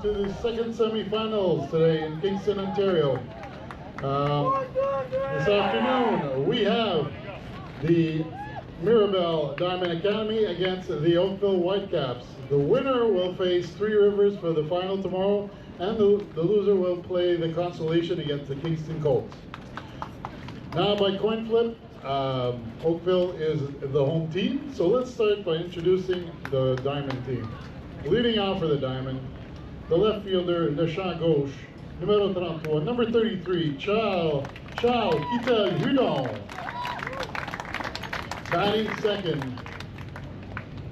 into the second semifinals today in Kingston, Ontario. This afternoon we have the Mirabel Diamond Academy against the Oakville Whitecaps. The winner will face Three Rivers for the final tomorrow, and the loser will play the consolation against the Kingston Colts. Now by coin flip, Oakville is the home team, so let's start by introducing the Diamond team. Leading off for the Diamond, the left fielder, le champ gauche, numéro 33, number 33, Charles Kittel Hudon. Batting second,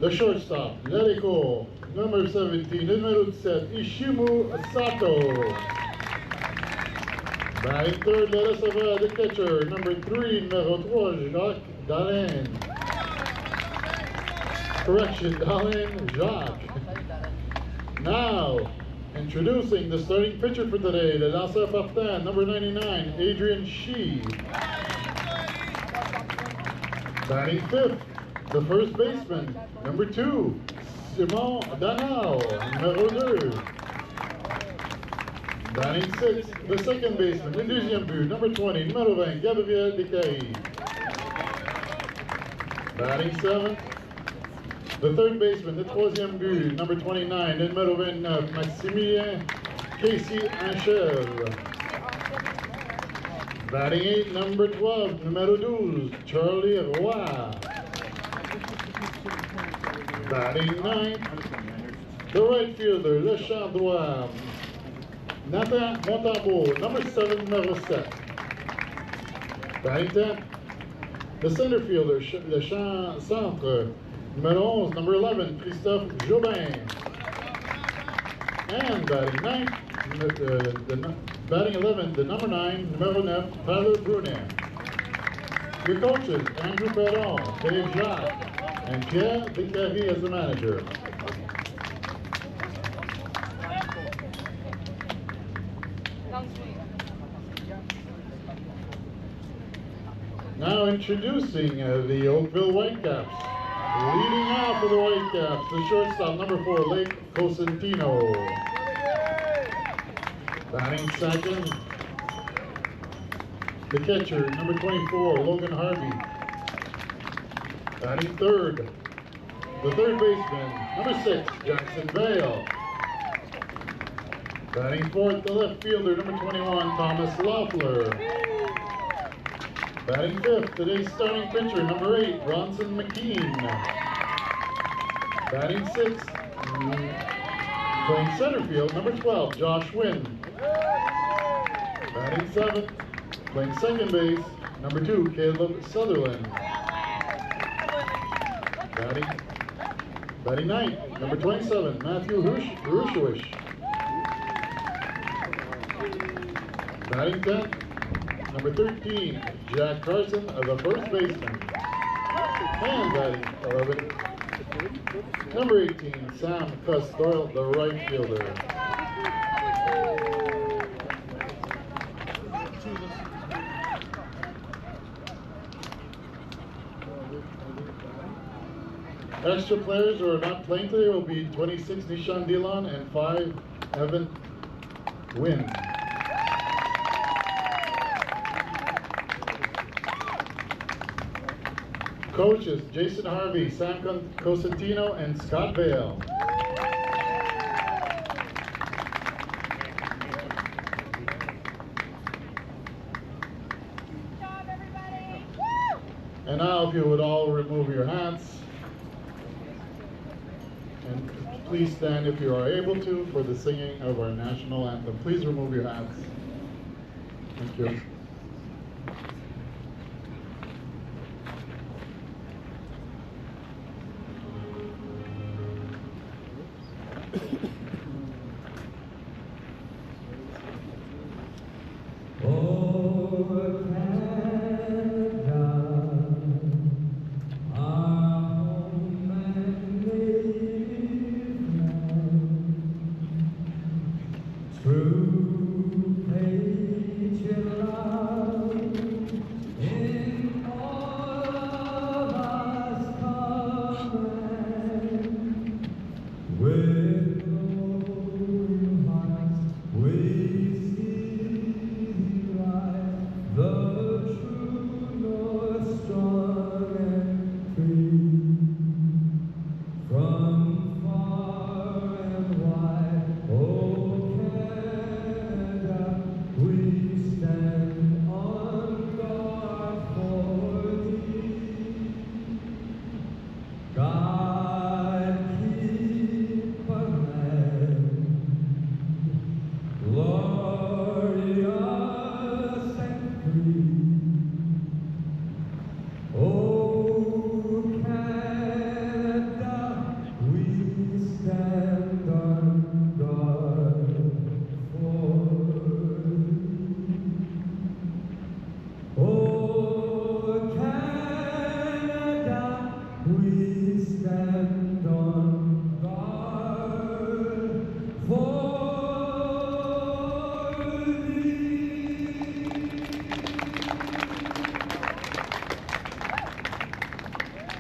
the shortstop, Leriko, number 17, numéro 7, Ishimu Sato. Batting third, le receveur, the catcher, number 3, numéro 3, Jacques Dalin. Correction, Dalin Jacques. Now, introducing the starting pitcher for today, the lanceur partant, number 99, Adrian Shee. Batting fifth, the first baseman, number 2, Simon Danal, numéro 2. Batting sixth, the second baseman, le deuxième but, number 20, numéro 20, Gabriel Descailles. Batting seventh, the third baseman, le troisième but, number 29, le numéro 29, Maximilien Casey Anchel. Batting 8, number 12, numéro 12, Charlie Roy. Batting 9, the right fielder, le champ droit, Nathan Montambeau, number 7, numéro 7. Batting 10, the center fielder, le champ centre, numéro 11, number 11, Christophe Jobin. And batting 9, batting 11, the number 9, numéro 9, Tyler Brunet. Your coaches, Andrew Perron, Dave Jacques, and Pierre Descailles as the manager. Now introducing the Oakville Whitecaps. Leading off for the Whitecaps, the shortstop, number 4, Lake Cosentino. Batting second, the catcher, number 24, Logan Harvey. Batting third, the third baseman, number 6, Jackson Vale. Batting fourth, the left fielder, number 21, Thomas Loeffler. Batting fifth, today's starting pitcher, number 8, Bronson McKean. Batting sixth, playing center field, number 12, Josh Wynn. Batting seventh, playing second base, number 2, Caleb Sutherland. Batting ninth, number 27, Matthew Rushiwish. Batting 10th, number 13, Jack Carson, the first baseman. And batting 11, number 18, Sam Cuss-Doyle, the right fielder. Extra players who are not playing today will be 26, Nishan Dillon, and 5, Evan Wynn. Coaches, Jason Harvey, Sam Cosentino, and Scott Bale. Good job, everybody! Woo! And now if you would all remove your hats. And please stand if you are able to for the singing of our national anthem. Please remove your hats. Thank you. True patriot.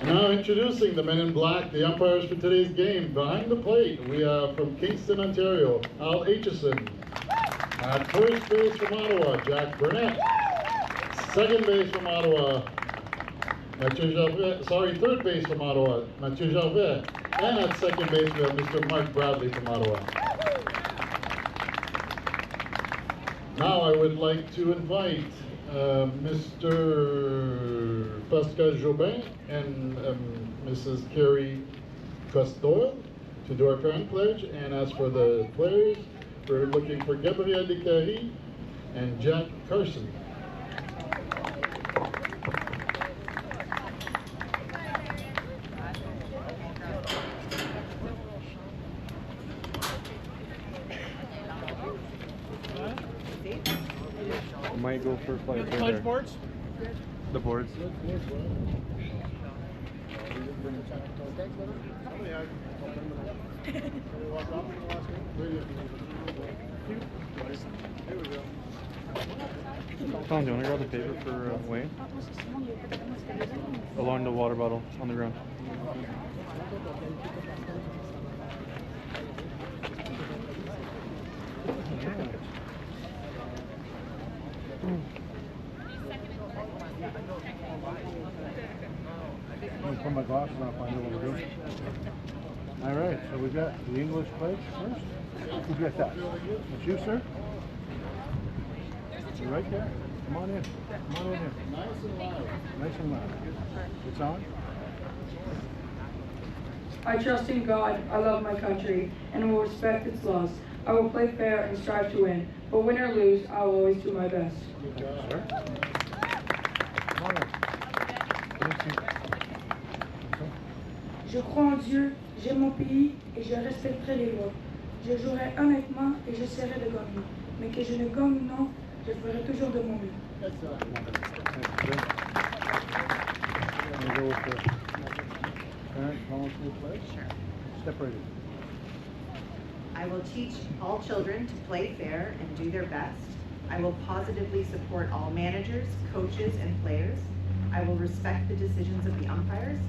Now introducing the men in black, the umpires for today's game. Behind the plate, we have from Kingston, Ontario, Al Aitchison. At first base from Ottawa, Jack Burnett. Second base from Ottawa, Mathieu Gervais. Sorry, third base from Ottawa, Mathieu Gervais. And at second base, we have Mr. Mark Bradley from Ottawa. Now I would like to invite Mr. Pascal Jobin and Mrs. Carrie Costoy to do our parent pledge. And as for the players, we're looking for Gabriel Descaries and Jack Carson. Might go for flight right there. Boards? The boards. Tom, do you want to grab the paper for Wayne? Along the water bottle on the ground. I'm gonna put my glasses on, find out what we're doing. All right, so we got the English pledge first. Who got that? That's you, sir? You're right there. Come on in. Come on in here. Nice and loud. Nice and loud. It's on. I trust in God, I love my country, and will respect its laws. I will play fair and strive to win, but win or lose, I will always do my best. Good job, sir. Come on in. Thank you. Je crois en Dieu, j'aime mon pays et je respecterai les lois. Je jouerai honnêtement et j'essaierai de gagner. Mais que je ne gagne ou non, je ferai toujours de mon mieux. Thank you, sir. I'm gonna go with the parent volunteer pledge. Sure. Step right in. I will teach all children to play fair and do their best. I will positively support all managers, coaches, and players. I will respect the decisions of the umpires.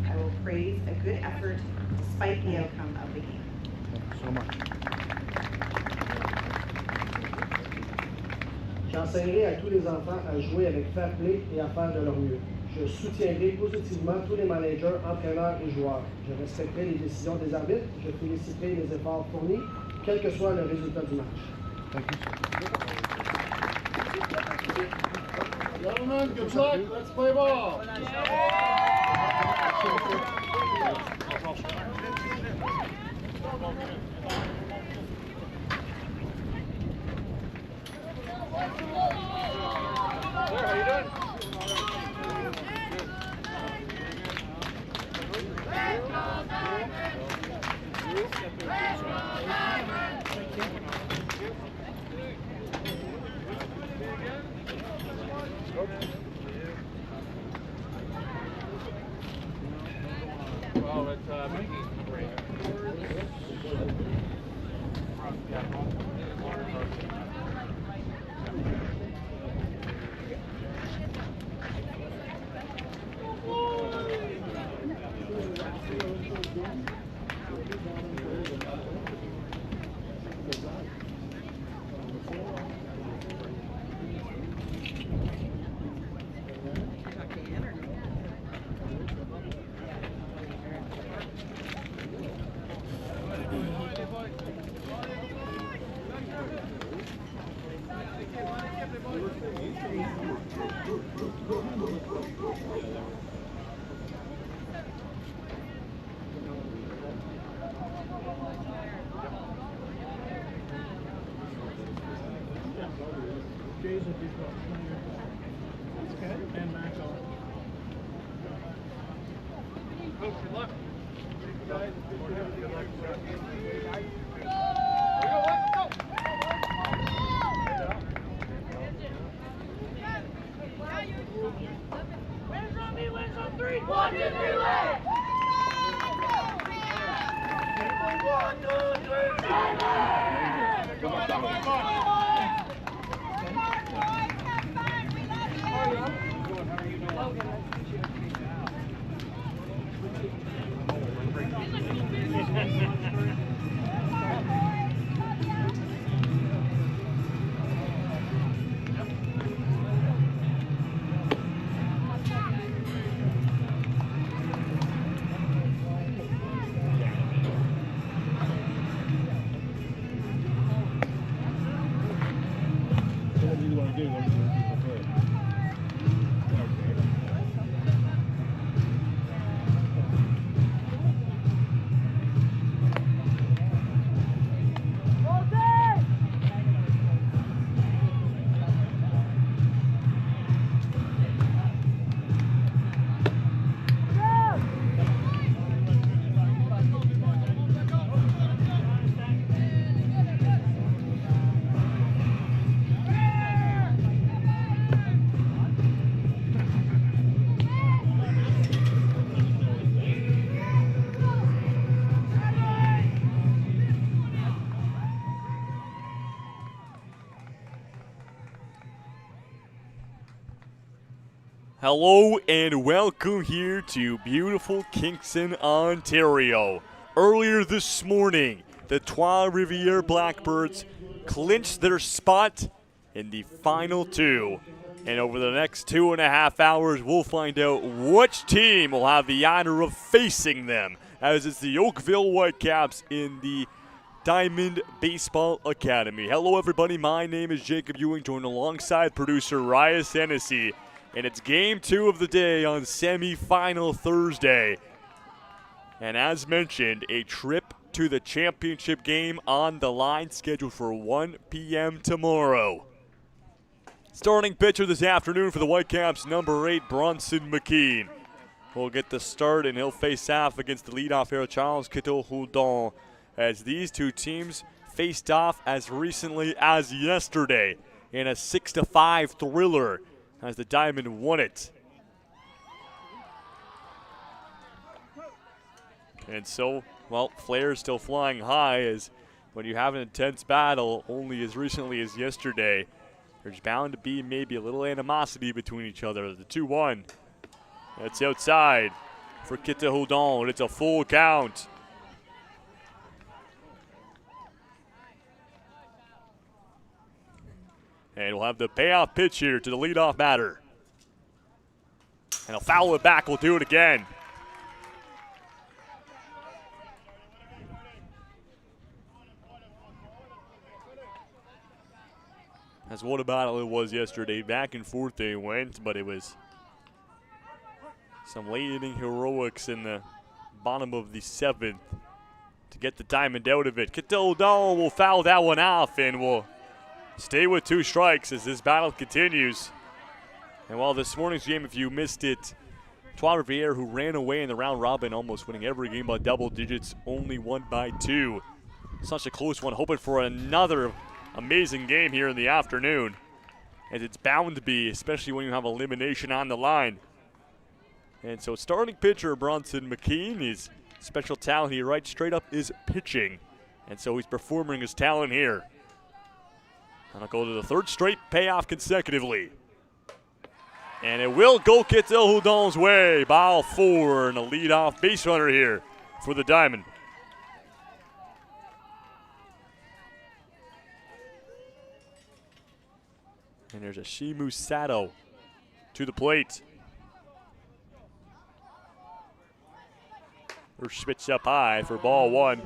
I will praise a good effort despite the outcome of the game. Thank you so much. J'enseignerai à tous les enfants à jouer avec fair play et à faire de leur mieux. Je soutiendrai positivement tous les managers, entraîneurs et joueurs. Je respecterai les décisions des arbitres. Je féliciterai les efforts fournis, quel que soit le résultat du match. Thank you, sir. Gentlemen, good luck. Let's play ball. Well, it's Hello and welcome here to beautiful Kingston, Ontario. Earlier this morning, the Trois-Rivières Blackbirds clinched their spot in the final two. And over the next 2.5 hours, we'll find out which team will have the honor of facing them, as it's the Oakville Whitecaps in the Diamond Baseball Academy. Hello everybody, my name is Jacob Ewing, joined alongside producer Ryan Hennessy. And it's game 2 of the day on semi-final Thursday. And as mentioned, a trip to the championship game on the line, scheduled for 1 p.m. tomorrow. Starting pitcher this afternoon for the Whitecaps, number 8, Bronson McKean. Will get the start, and he'll face off against the leadoff hitter, Charles Kittle-Houdon, as these two teams faced off as recently as yesterday in a 6-5 thriller, as the Diamond won it. And so, well, flares still flying high, as when you have an intense battle only as recently as yesterday, there's bound to be maybe a little animosity between each other. The 2-1. That's outside for Kittle-Houdon, and it's a full count. And we'll have the payoff pitch here to the leadoff batter. And he'll foul it back. We'll do it again. That's what a battle it was yesterday. Back and forth they went, but it was some late inning heroics in the bottom of the 7th to get the Diamond out of it. Kittle-Houdon will foul that one off and will stay with 2 strikes as this battle continues. And while this morning's game, if you missed it, Trois-Rivières, who ran away in the round robin, almost winning every game by double digits, only won by 2. Such a close one, hoping for another amazing game here in the afternoon, as it's bound to be, especially when you have elimination on the line. And so starting pitcher Bronson McKean, his special talent here, right straight up, is pitching. And so he's performing his talent here. And I'll go to the 3rd straight payoff consecutively. And it will go Kittle-Houdon's way. Ball 4 and a leadoff base runner here for the Diamond. And there's a Shimu Sato to the plate. First pitch up high for ball 1.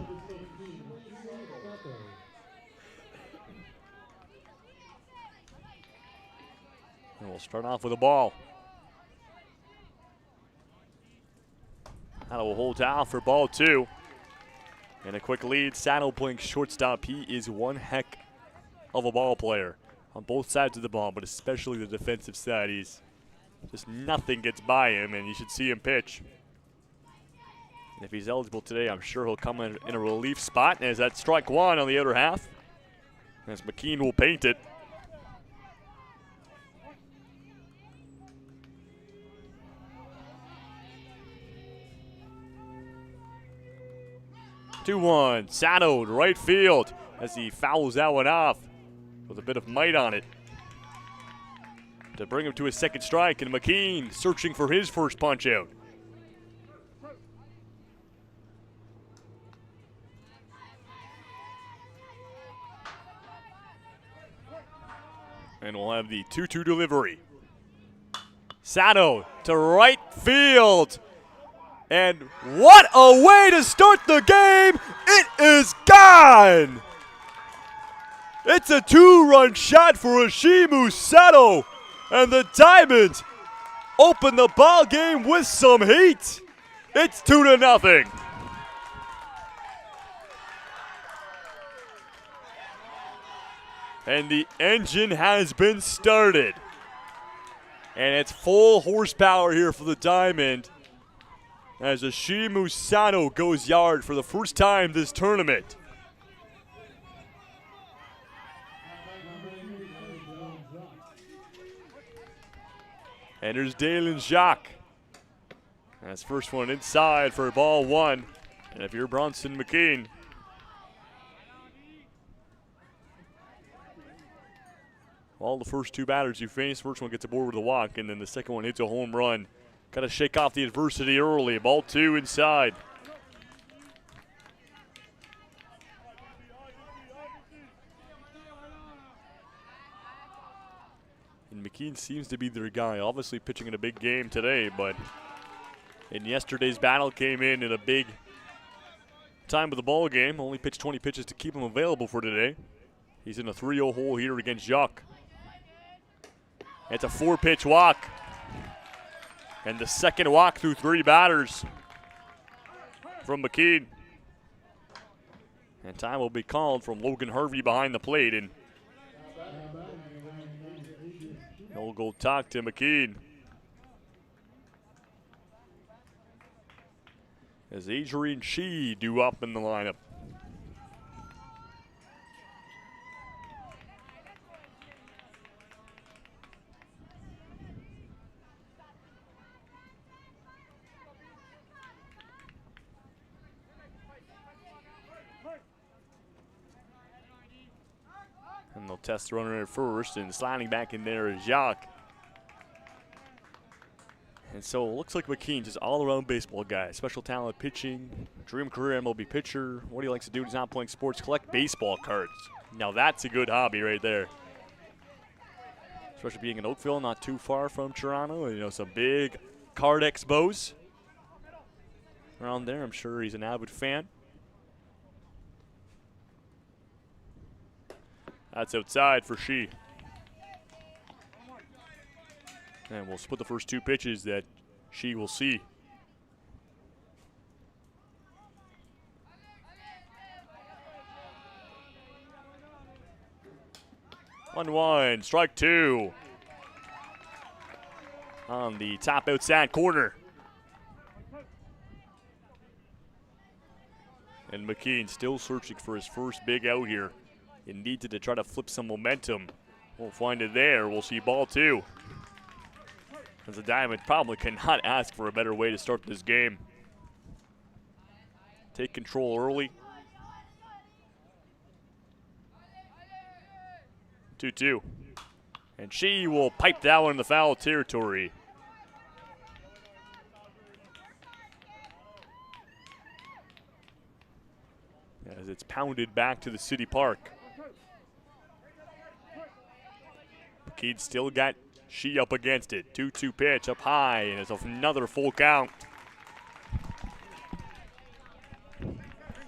And we'll start off with a ball. Saddle will hold down for ball 2. And a quick lead. Saddle playing shortstop. He is one heck of a ball player on both sides of the ball, but especially the defensive side. He's just nothing gets by him, and you should see him pitch. And if he's eligible today, I'm sure he'll come in a relief spot. As that strike 1 on the other half, as McKean will paint it. 2-1, Sato to right field as he fouls that one off with a bit of might on it to bring him to his 2nd strike, and McKean searching for his first punch out. And we'll have the 2-2 delivery. Sato to right field. And what a way to start the game! It is gone! It's a 2-run shot for Ashimu Sato, and the Diamonds open the ball game with some heat. It's 2-0. And the engine has been started. And it's full horsepower here for the Diamond as Ashimu Sato goes yard for the first time this tournament. And there's Dalen Jacques. That's first one inside for ball 1. And if you're Bronson McKean, all the first 2 batters you face, first one gets aboard with a walk, and then the second one hits a home run. Got to shake off the adversity early. Ball 2 inside. And McKean seems to be their guy, obviously pitching in a big game today, but in yesterday's battle came in a big time of the ball game. Only pitched 20 pitches to keep him available for today. He's in a 3-0 hole here against Jacques. It's a 4-pitch walk. And the second walk through 3 batters from McKean. And time will be called from Logan Harvey behind the plate. And he'll go talk to McKean. As Adrian Shee due up in the lineup. And they'll test the runner at first, and sliding back in there is Jacques. And so it looks like McKean just all-around baseball guy. Special talent pitching, dream career MLB pitcher. What he likes to do when he's not playing sports, collect baseball cards. Now that's a good hobby right there. Especially being in Oakville, not too far from Toronto. You know, some big card expos around there. I'm sure he's an avid fan. That's outside for Shee. And we'll split the first 2 pitches that Shee will see. 1-1, strike 2. On the top outside corner. And McKean still searching for his first big out here. He needed to try to flip some momentum. Won't find it there. We'll see ball 2. As the Diamond probably cannot ask for a better way to start this game. Take control early. 2-2. And Shee will pipe that one in the foul territory. As it's pounded back to the city park. McKean still got Shee up against it. 2-2 pitch up high, and it's another full count.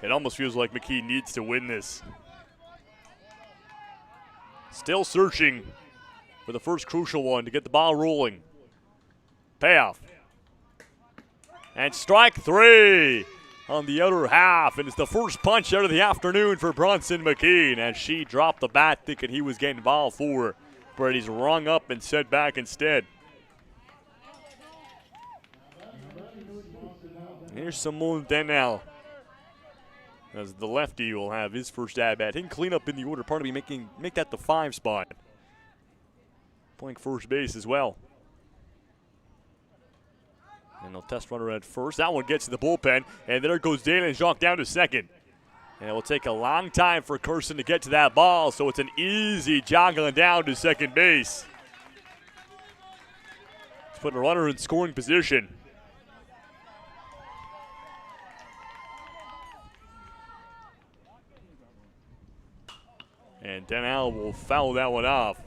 It almost feels like McKean needs to win this. Still searching for the first crucial one to get the ball rolling. Payoff. And strike 3 on the outer half, and it's the first punch out of the afternoon for Bronson McKean as Shee dropped the bat thinking he was getting ball 4. But he's rung up and set back instead. Here's Simone Denel. As the lefty will have his first at-bat. He can clean up in the order. Part of me make that the 5 spot. Playing first base as well. And they'll test runner at first. That one gets to the bullpen. And there goes Dalen Jacques down to second. And it will take a long time for Carson to get to that ball, so it's an easy joggling down to second base. Let's put a runner in scoring position. And Denal will foul that one off.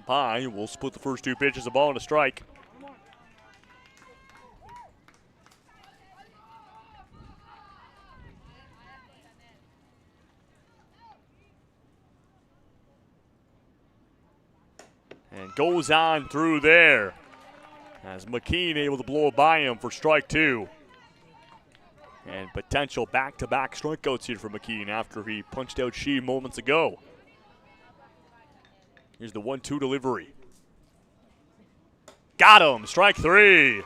up high. We'll split the first two pitches, a ball and a strike. And goes on through there as McKean able to blow it by him for strike two. And potential back-to-back strikeouts here for McKean after he punched out Shee moments ago. Here's the 1-2 delivery. Got him, strike three.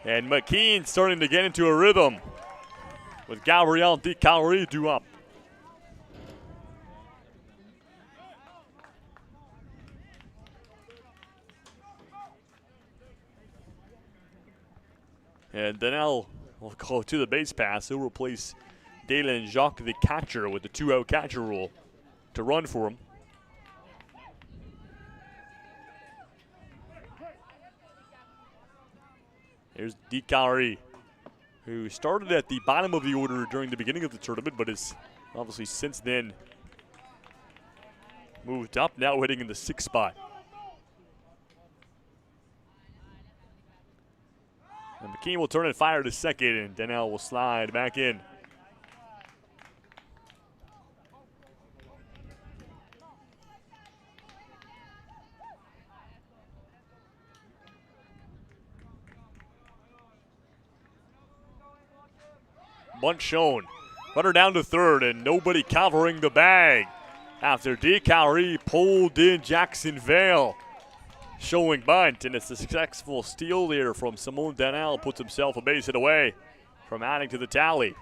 And McKean starting to get into a rhythm with Gabriel DeCalary due up. And Donnell will go to the base pass. He'll replace Dalen Jacques, the catcher, with the 2-out catcher rule to run for him. Here's DeCalary, who started at the bottom of the order during the beginning of the tournament, but has obviously since then moved up, now hitting in the 6th spot. And McKean will turn and fire to second, and Donnell will slide back in. Bunt shown. Runner down to third, and nobody covering the bag after DeCalary pulled in Jackson Vale. Showing bunt, and it's a successful steal there from Simone Donnell. Puts himself a base hit away from adding to the tally.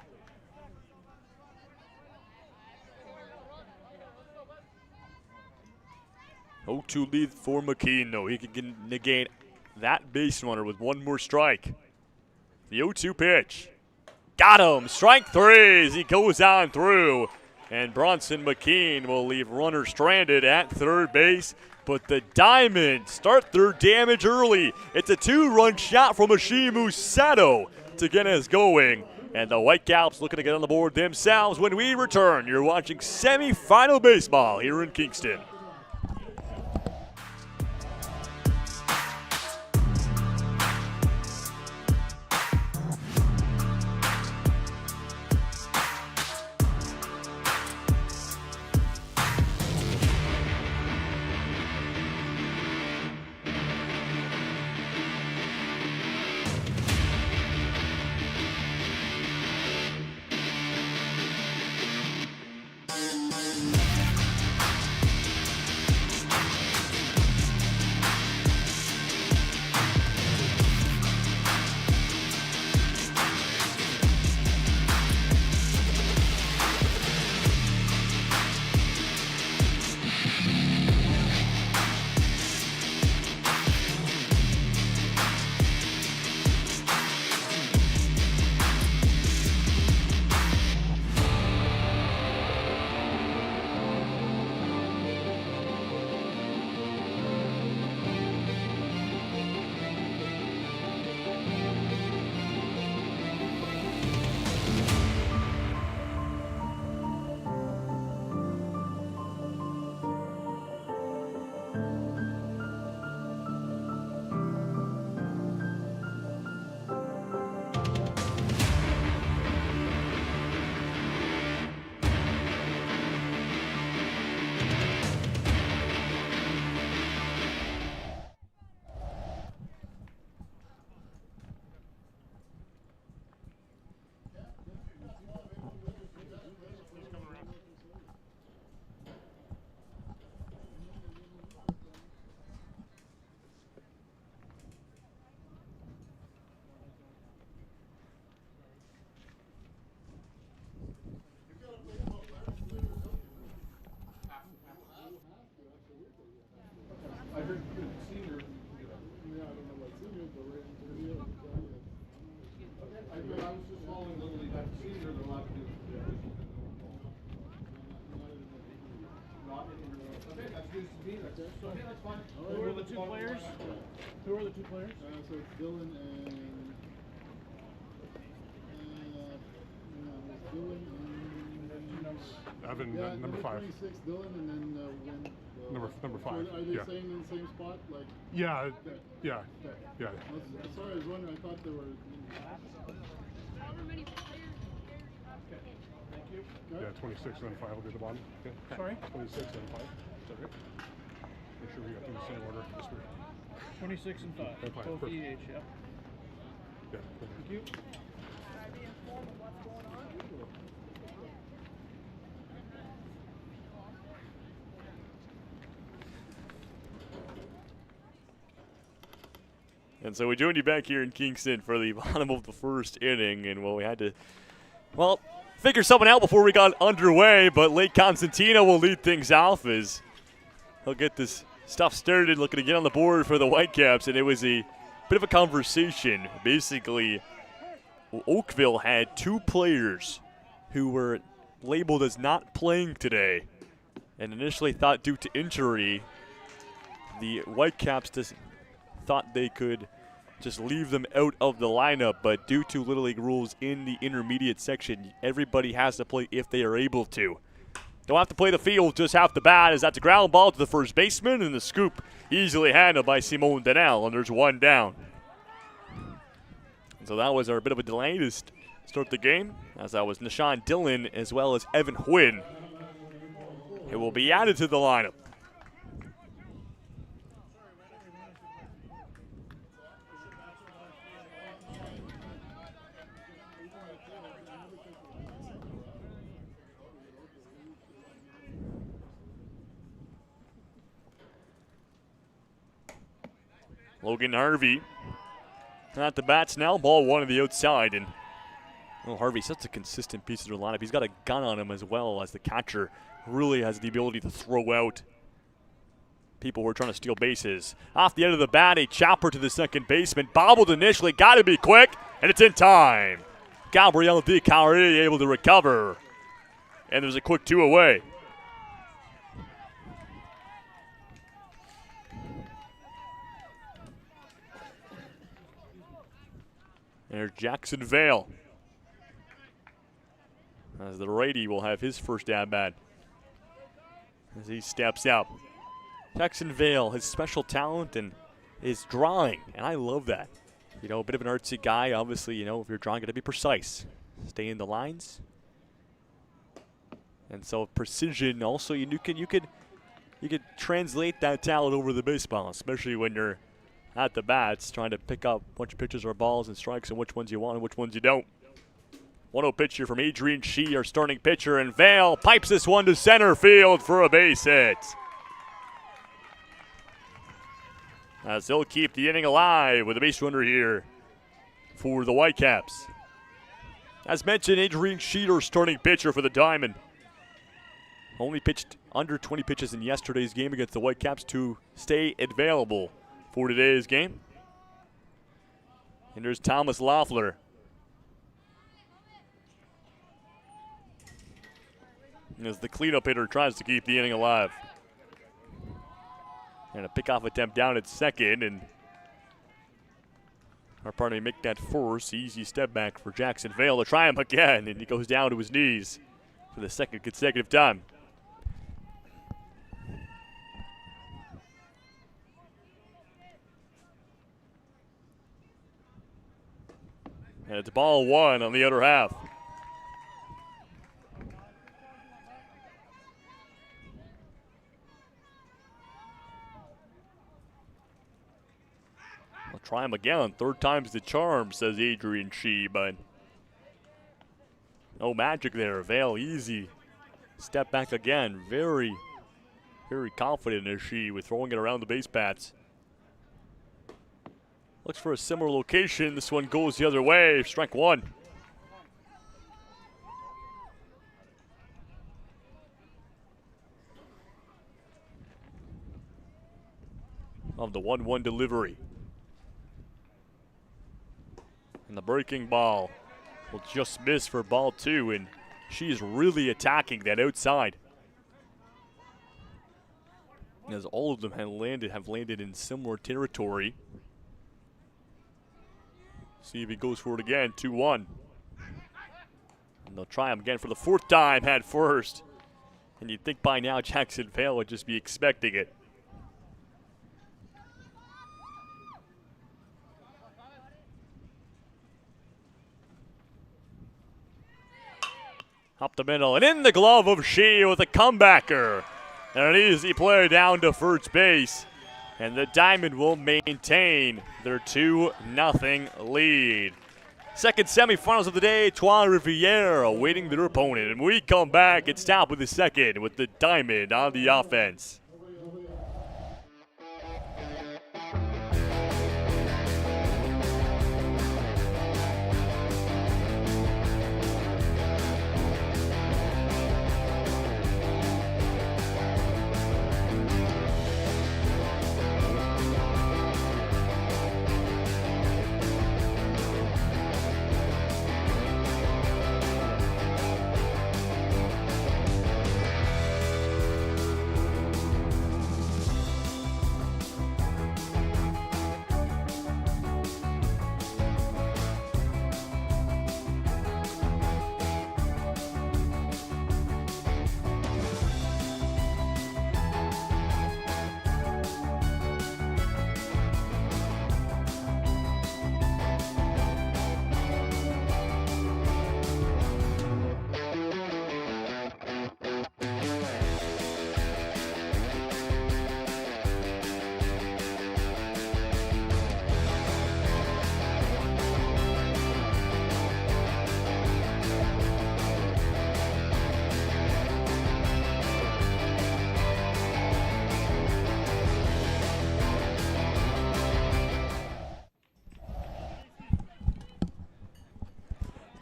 Oh, 0-2 lead for McKean, though. He can negate that base runner with one more strike. The 0-2 pitch. Got him, strike three as he goes on through. And Bronson McKean will leave runner stranded at third base. But the Diamonds start their damage early. It's a 2-run shot from Ashimu Sato to get us going. And the Whitecaps looking to get on the board themselves when we return. You're watching semifinal baseball here in Kingston. Who are the two players? Who are the two players? So it's Dylan and Dylan and Evan, number 5. 26, Dylan, and then Number So 5. are they Yeah. staying in the same spot? Like, Yeah. okay. Yeah. Okay. Yeah. Sorry, I was wondering. I thought they were. Yeah. 26 and then 5 will be the bottom. Okay. Sorry? 26 and 5. Is that right? Make sure we got them in the same order. Yes, sir. 26 and 5. And 5, Both perfect. EH, yeah. Yeah. Thank you. And so we joined you back here in Kingston for the bottom of the first inning, and we had to, figure something out before we got underway, but Lake Constantino will lead things off as he'll get this stuff started, looking to get on the board for the Whitecaps, and it was a bit of a conversation. Basically, Oakville had 2 players who were labeled as not playing today, and initially thought due to injury, the Whitecaps thought they could just leave them out of the lineup, but due to Little League rules in the intermediate section, everybody has to play if they are able to. Don't have to play the field, just have to bat, as that's a ground ball to the first baseman, and the scoop easily handled by Simone Donnell, and there's 1 down. And so that was our bit of a delay to start the game, as that was Nishan Dillon as well as Evan Huynh, who will be added to the lineup. Logan Harvey at the bats now. Ball 1 to the outside. And Harvey's such a consistent piece of their lineup. He's got a gun on him as well as the catcher really has the ability to throw out people who are trying to steal bases. Off the end of the bat, a chopper to the second baseman. Bobbled initially, got to be quick, and it's in time. Gabriel DiCarri able to recover. And there's a quick 2 away. There's Jackson Vale, as the righty will have his first at-bat as he steps out. Jackson Vale, his special talent and his drawing, and I love that. You know, a bit of an artsy guy. Obviously, you know, if you're drawing, got to be precise. Stay in the lines. And so precision also, you could translate that talent over the baseball, especially when you're at the bats, trying to pick up which pitches are balls and strikes and which ones you want and which ones you don't. 1-0 pitch here from Adrian Shee, our starting pitcher, and Vale pipes this one to center field for a base hit. As he'll keep the inning alive with a base runner here for the Whitecaps. As mentioned, Adrian Shee, our starting pitcher for the Diamond. Only pitched under 20 pitches in yesterday's game against the Whitecaps to stay available for today's game. And there's Thomas Loeffler. As the cleanup hitter tries to keep the inning alive. And a pickoff attempt down at second, and our partner make that first. Easy step back for Jackson Vale to try him again, and he goes down to his knees for the second consecutive time. And it's ball 1 on the other half. I'll try him again. 3rd time's the charm, says Adrian Shee, but no magic there. Vale easy. Step back again. Very, very confident is Shee with throwing it around the base paths. Looks for a similar location. This one goes the other way. Strike 1. Of the 1-1 delivery. And the breaking ball will just miss for ball 2, and she is really attacking that outside. As all of them have landed in similar territory. See if he goes for it again, 2-1. And they'll try him again for the 4th time, head first. And you'd think by now Jackson Vale would just be expecting it. Up the middle and in the glove of Shea with a comebacker. And an easy play down to first base. And the Diamond will maintain their 2-0 lead. Second semifinals of the day, Trois-Rivières awaiting their opponent. And we come back, it's top of the second with the Diamond on the offense.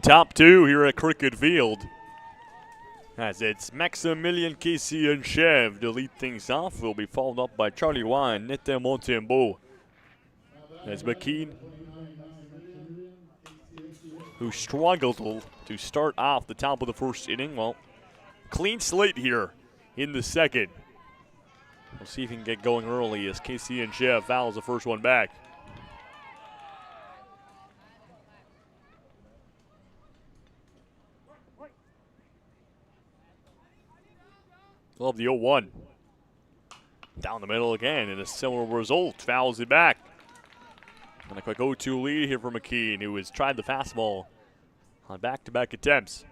Top two here at Cricket Field. As it's Maximilian Casey and Chev to lead things off. Will be followed up by Charlie Wine, Nete Montembeau. As McKean, who struggled to start off the top of the first inning. Well, clean slate here in the second. We'll see if he can get going early as Casey and Chev fouls the first one back. Love the 0-1. Down the middle again, and a similar result. Fouls it back. And a quick 0-2 lead here for McKean, who has tried the fastball on back-to-back attempts.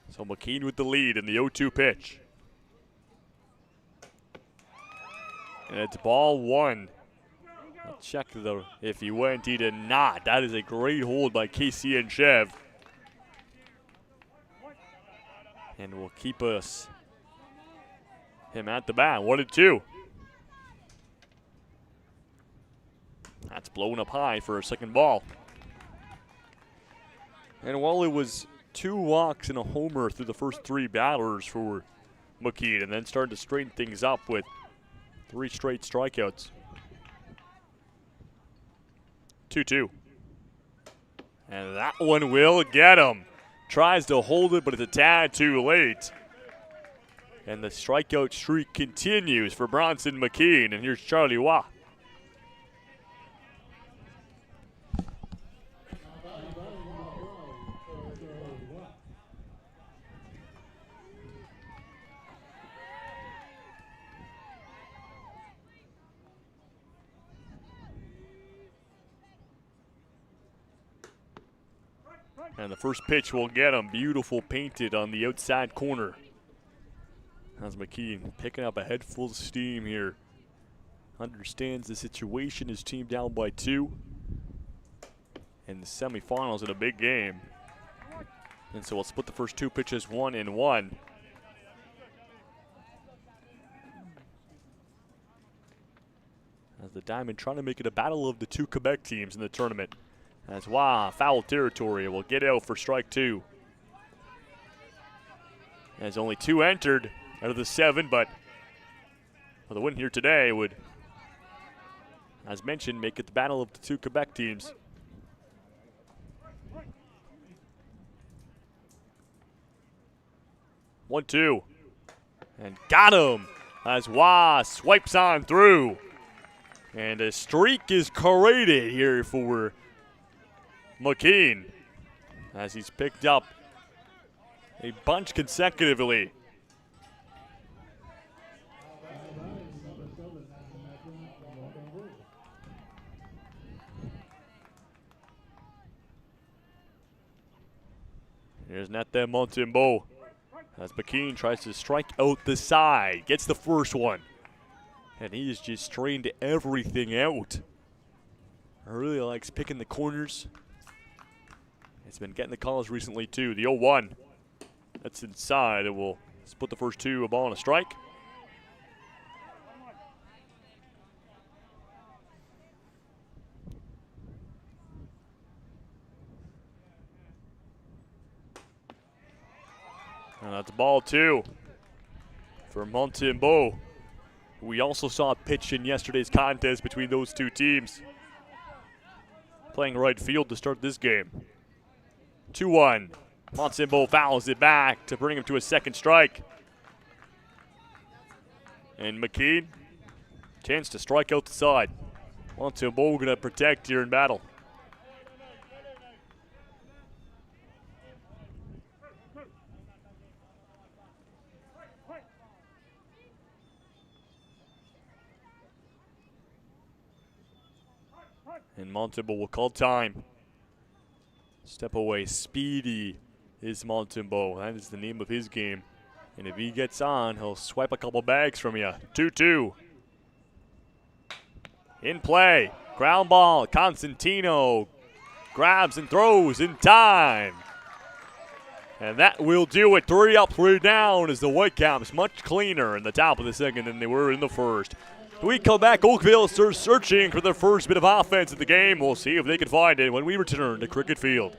So McKean with the lead in the 0-2 pitch. And it's ball one. I'll check though if he went. He did not. That is a great hold by Casey and Chev. And will keep him at the bat. 1-2. That's blown up high for a second ball. And while it was 2 walks and a homer through the first 3 batters for McKean, and then started to straighten things up with 3 straight strikeouts. 2-2. And that one will get him. Tries to hold it, but it's a tad too late. And the strikeout streak continues for Bronson McKean. And here's Charlie Waugh. And the first pitch will get him. Beautiful painted on the outside corner. As McKean picking up a head full of steam here. Understands the situation. His team down by 2. In the semifinals in a big game. And so we'll split the first 2 pitches 1-1. As the Diamond trying to make it a battle of the 2 Quebec teams in the tournament. As Waugh, foul territory, will get out for strike 2. As only 2 entered out of the 7, but the win here today would, as mentioned, make it the battle of the 2 Quebec teams. One, 2, and got him as Waugh swipes on through. And a streak is created here for McKean as he's picked up a bunch consecutively. Here's Nathan Montembeau as McKean tries to strike out the side. Gets the first one. And he has just strained everything out. Really likes picking the corners. He's been getting the calls recently too. The 0-1. That's inside. It will split the first two, a ball and a strike. And that's ball 2 for Montembeau. We also saw a pitch in yesterday's contest between those two teams. Playing right field to start this game. 2-1. Montembeau fouls it back to bring him to a second strike. And McKean, chance to strike out the side. Montembeau gonna protect here in battle. And Montembeau will call time. Step away, speedy is Montembeau. That is the name of his game. And if he gets on, he'll swipe a couple bags from you. 2-2. In play, ground ball, Constantino grabs and throws in time. And that will do it. 3 up, 3 down as the Whitecaps much cleaner in the top of the second than they were in the first. When we come back, Oakville starts searching for their first bit of offense in the game. We'll see if they can find it when we return to Cricket Field.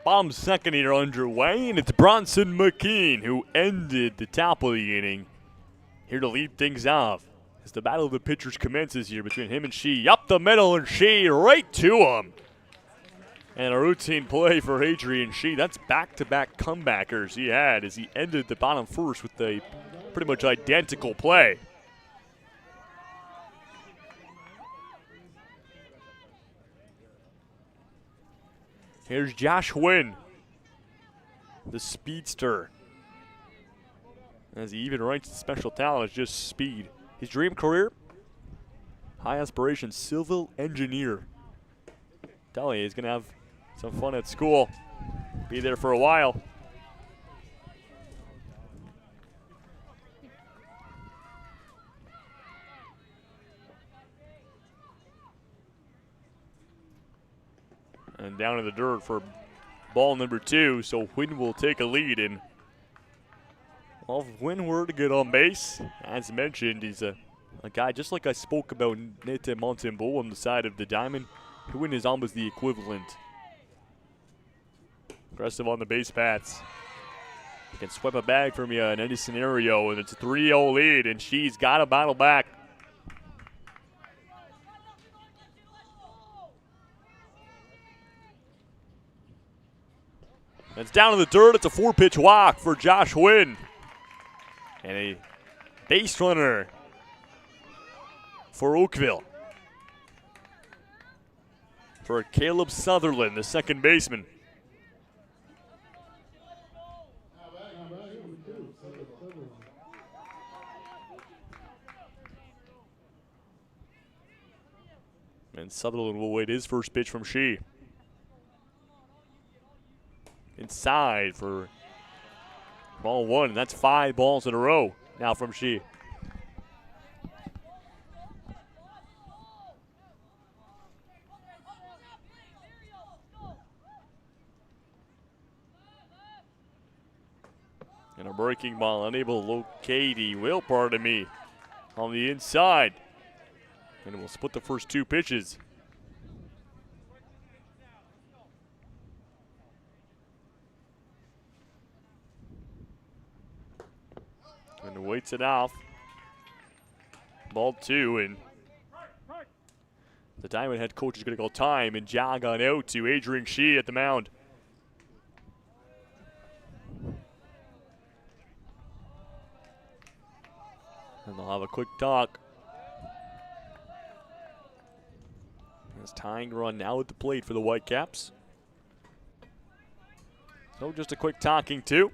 Bottom second here underway, and it's Bronson McKean who ended the top of the inning. Here to lead things off as the battle of the pitchers commences here between him and Shee. Up the middle and Shee right to him. And a routine play for Adrian Shee. That's back-to-back comebackers he had as he ended the bottom first with a pretty much identical play. Here's Josh Wynn, the speedster. As he even writes the special talent is just speed. His dream career, high aspirations, civil engineer. Tell you, he's going to have some fun at school. Be there for a while. And down in the dirt for ball number 2, so Wynn will take a lead. And well, if Wynn were to get on base, as mentioned, he's a guy just like I spoke about Nathan Montembeau on the side of the diamond. Wynn is almost the equivalent. Aggressive on the base paths. He can swipe a bag from you in any scenario, and it's a 3-0 lead, and she's got to battle back. It's down to the dirt. It's a 4-pitch walk for Josh Wynn. And a base runner for Oakville. For Caleb Sutherland, the second baseman. And Sutherland will wait his first pitch from Shee. Inside for ball one, and that's 5 balls in a row now from Shee. And a breaking ball, unable to locate, he will, pardon me, on the inside. And we'll split the first 2 pitches. And waits it off. Ball 2, and the Diamond head coach is going to go time and jog on out to Adrian Shee at the mound. And they'll have a quick talk. It's tying run now at the plate for the Whitecaps. So just a quick talking too.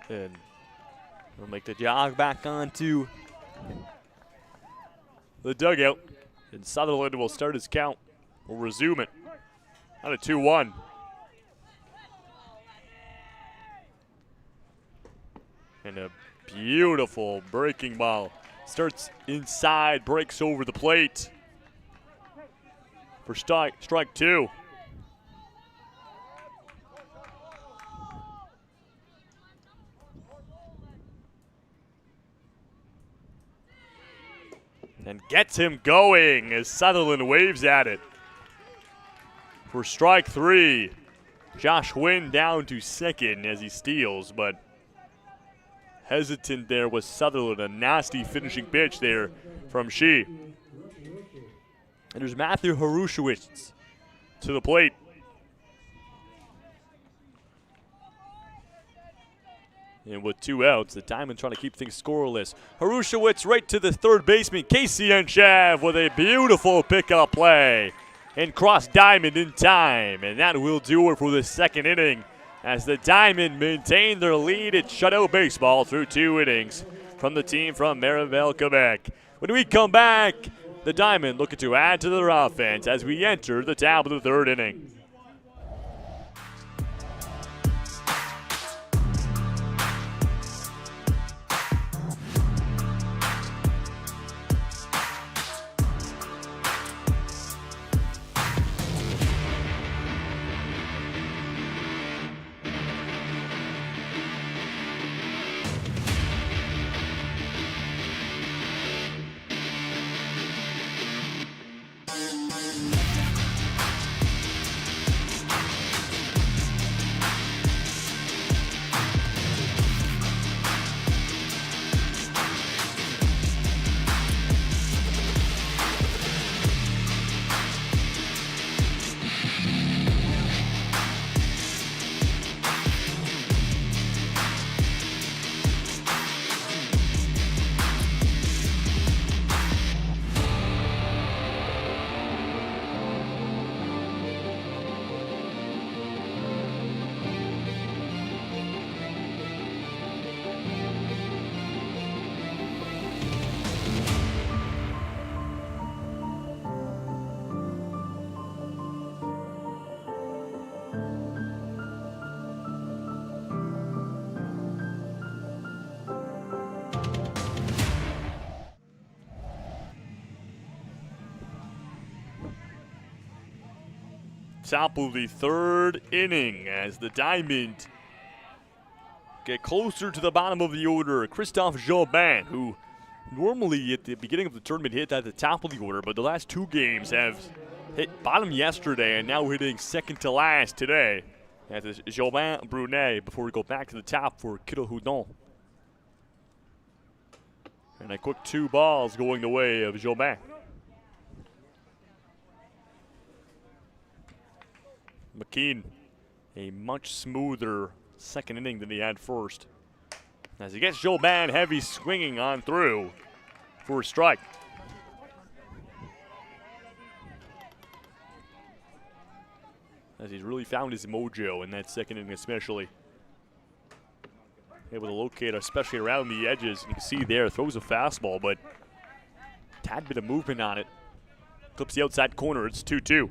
And we'll make the jog back onto the dugout. And Sutherland will start his count. We'll resume it on a 2-1. And a beautiful breaking ball. Starts inside, breaks over the plate for strike 2. And gets him going as Sutherland waves at it for strike 3. Josh Wynn down to second as he steals, but hesitant there was Sutherland. A nasty finishing pitch there from Shee. And there's Matthew Harushewicz to the plate. And with 2 outs, the Diamond trying to keep things scoreless. Harushewicz right to the third baseman, Casey Enchev, with a beautiful pickup play. And cross Diamond in time. And that will do it for the second inning, as the Diamond maintain their lead at shutout baseball through 2 innings from the team from Mirabel, Quebec. When we come back, the Diamond looking to add to their offense as we enter the top of the 3rd inning. Top of the 3rd inning as the Diamond get closer to the bottom of the order. Christophe Jobin, who normally at the beginning of the tournament hit at the top of the order, but the last 2 games have hit bottom yesterday and now hitting second to last today. As is Jobin Brunet before we go back to the top for Kiddo Houdon. And a quick 2 balls going the way of Jobin. McKean a much smoother second inning than he had first. As he gets Jobin heavy swinging on through for a strike. As he's really found his mojo in that second inning especially. Able to locate, especially around the edges. You can see there, throws a fastball, but tad bit of movement on it. Clips the outside corner, it's 2-2.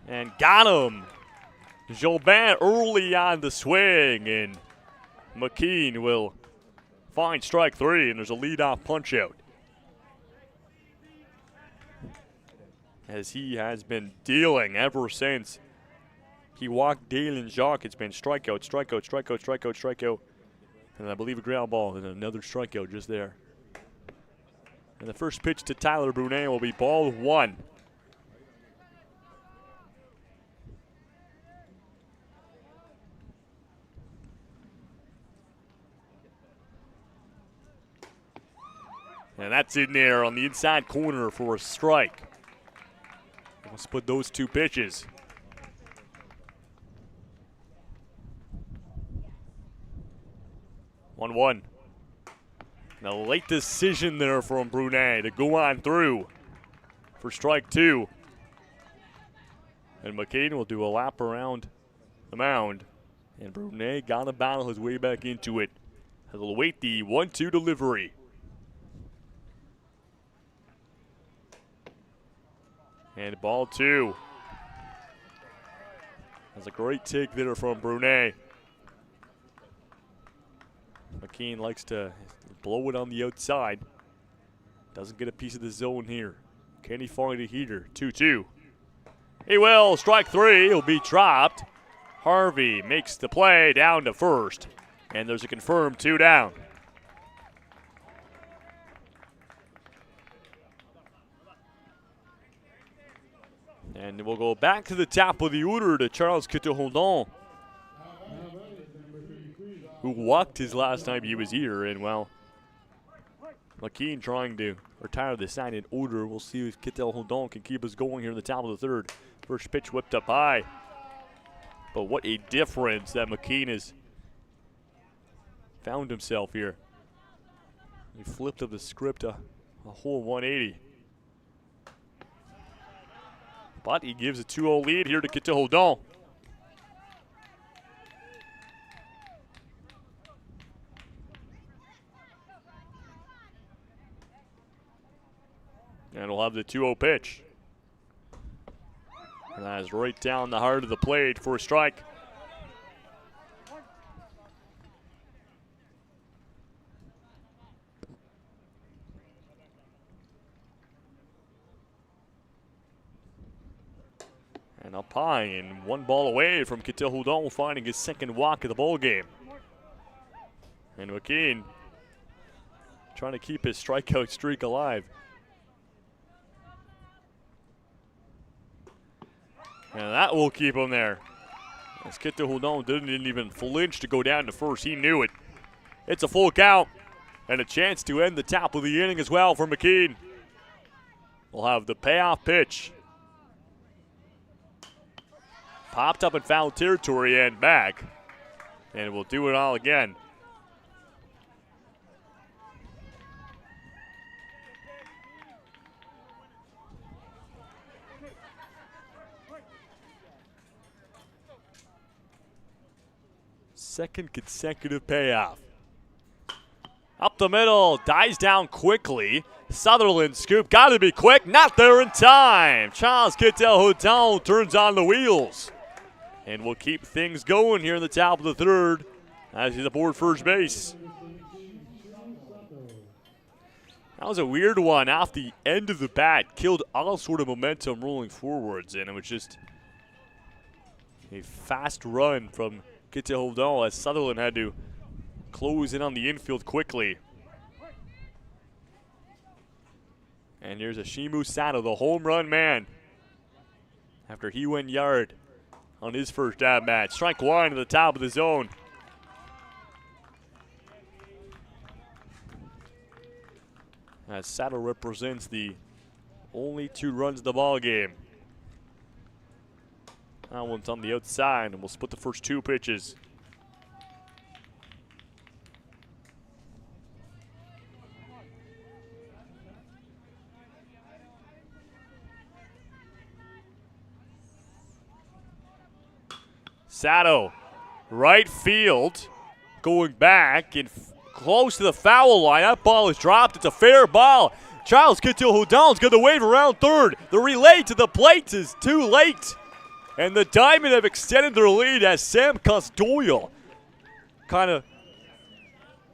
And got him. Jobin early on the swing, and McKean will find strike 3, and there's a leadoff punch out. As he has been dealing ever since he walked Dalen Jacques. It's been strikeout, strikeout, strikeout, strikeout, strikeout. And I believe a ground ball and another strikeout just there. And the first pitch to Tyler Brunet will be ball 1. And that's in there on the inside corner for a strike. Let's put those 2 pitches. One. Now, late decision there from Brunet to go on through for strike 2. And McCain will do a lap around the mound. And Brunet got to battle his way back into it. He'll await the 1-2 delivery. And ball 2. That's a great take there from Brunet. McKean likes to blow it on the outside. Doesn't get a piece of the zone here. Can he find a heater? 2-2. He will. Strike 3. He'll be dropped. Harvey makes the play down to first. And there's a confirmed 2 down. And we'll go back to the top of the order to Charles Kitahondon, who walked his last time he was here. And, well, McKean trying to retire the sign in order. We'll see if Kitahondon can keep us going here in the top of the 3rd. First pitch whipped up high. But what a difference that McKean has found himself here. He flipped up the script a whole 180. But he gives a 2-0 lead here to Kitahondon. And we'll have the 2-0 pitch. And that is right down the heart of the plate for a strike. And up high and 1 ball away from Kitahondon finding his 2nd walk of the ball game. And McKean trying to keep his strikeout streak alive. And that will keep him there. As Kitahondon didn't even flinch to go down to first. He knew it. It's a full count. And a chance to end the top of the inning as well for McKean. We'll have the payoff pitch. Popped up in foul territory and back. And we'll do it all again. Second consecutive payoff. Up the middle, dies down quickly. Sutherland scoop, gotta be quick, not there in time. Charles Kitahondon turns on the wheels. And we'll keep things going here in the top of the 3rd as he's aboard first base. That was a weird one off the end of the bat. Killed all sort of momentum rolling forwards, and it was just a fast run from Kitahondon as Sutherland had to close in on the infield quickly. And here's a Shimu Sato, the home run man, after he went yard on his first at bat. Strike 1 at the top of the zone. as Sato represents the only 2 runs of the ball game. That one's on the outside, and we'll split the first 2 pitches. Sato, right field, going back and close to the foul line. That ball is dropped. It's a fair ball. Charles Kittil-Hudon's going to wave around third. The relay to the plate is too late. And the Diamond have extended their lead as Sam Cosdoyle kind of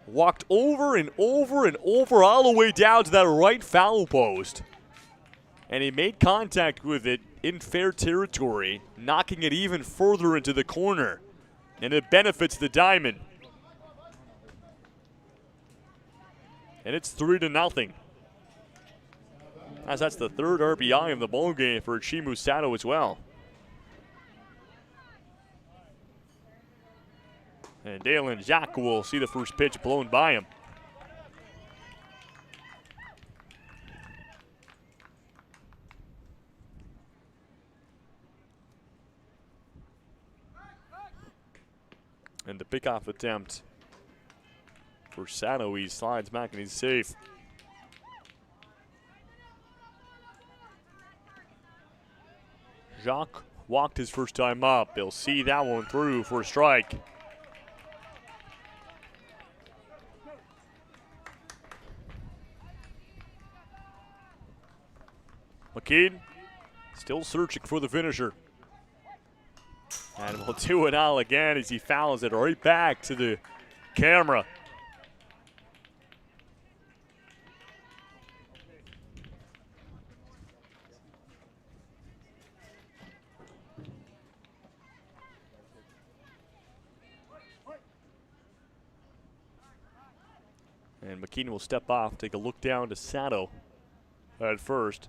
walked over and over and over all the way down to that right foul post. And he made contact with it in fair territory, knocking it even further into the corner. And it benefits the Diamond. And it's 3-0. As that's the 3rd RBI of the ball game for Chimu Sato as well. And Dalen Jacques will see the first pitch blown by him. And the pickoff attempt for Sato, he slides back and he's safe. Jacques walked his first time up. He'll see that one through for a strike. McKean still searching for the finisher. And we'll do it all again as he fouls it right back to the camera. And McKean will step off, take a look down to Sato at first.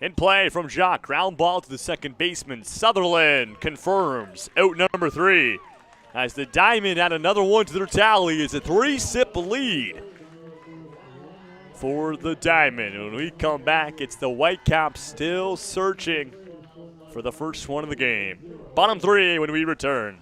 In play from Jacques, ground ball to the second baseman. Sutherland confirms out number 3. As the Diamond add another one to their tally, it's a 3-sip lead for the Diamond. When we come back, it's the Whitecaps still searching for the first one of the game. Bottom 3 when we return.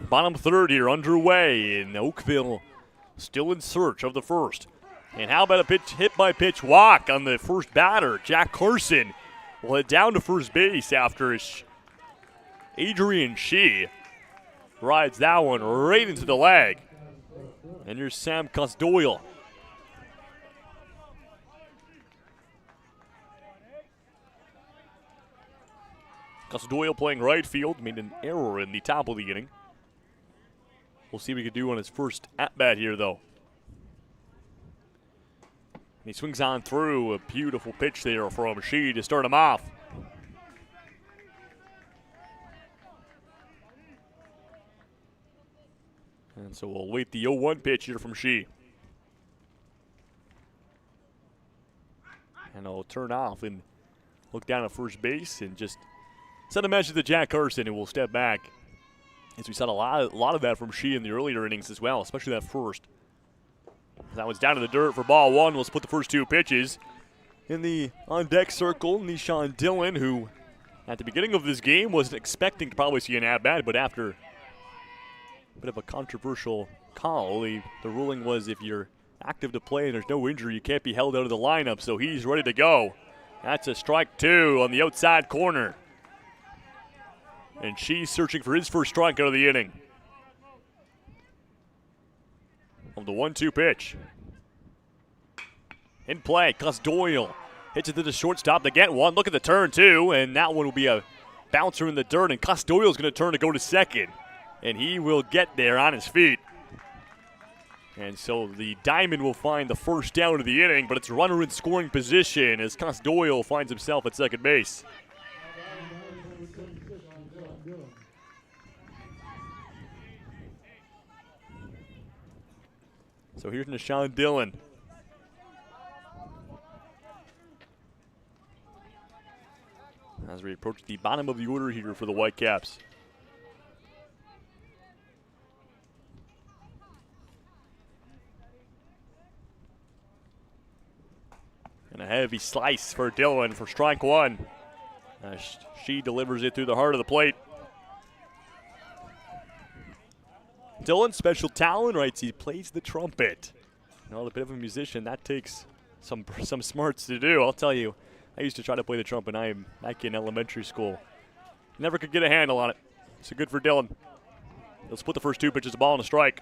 Bottom 3rd here underway in Oakville, still in search of the first. And how about a pitch hit by pitch walk on the first batter? Jack Carson will head down to first base after Adrian Shee rides that one right into the leg. And here's Sam Gus Doyle playing right field, made an error in the top of the inning. We'll see what he can do on his first at-bat here, though. He swings on through. A beautiful pitch there from Shee to start him off. And so we'll wait the 0-1 pitch here from Shee. And I'll turn off and look down at first base and just send a message to Jack Carson, and we'll step back. As we saw a lot of that from Shee in the earlier innings as well, especially that first. That one's down to the dirt for ball one. We'll split the first two pitches. In the on-deck circle, Nishan Dillon, who at the beginning of this game wasn't expecting to probably see an at-bat, but after a bit of a controversial call, the ruling was if you're active to play and there's no injury, you can't be held out of the lineup, so he's ready to go. That's a strike two on the outside corner. And Shee's searching for his first strike out of the inning. On the 1-2 pitch. In play, Gus Doyle hits it to the shortstop to get one. Look at the turn, too, and that one will be a bouncer in the dirt, and Gus Doyle's going to turn to go to second. And he will get there on his feet. And so the Diamond will find the first down of the inning, but it's runner in scoring position as Gus Doyle finds himself at second base. So here's Nishan Dillon. As we approach the bottom of the order here for the Whitecaps. And a heavy slice for Dillon for strike one. She delivers it through the heart of the plate. Dillon, special talent, writes he plays the trumpet. Well, a bit of a musician, that takes some smarts to do. I'll tell you, I used to try to play the trumpet back in elementary school. Never could get a handle on it. So good for Dillon. He'll split the first two pitches, a ball and a strike.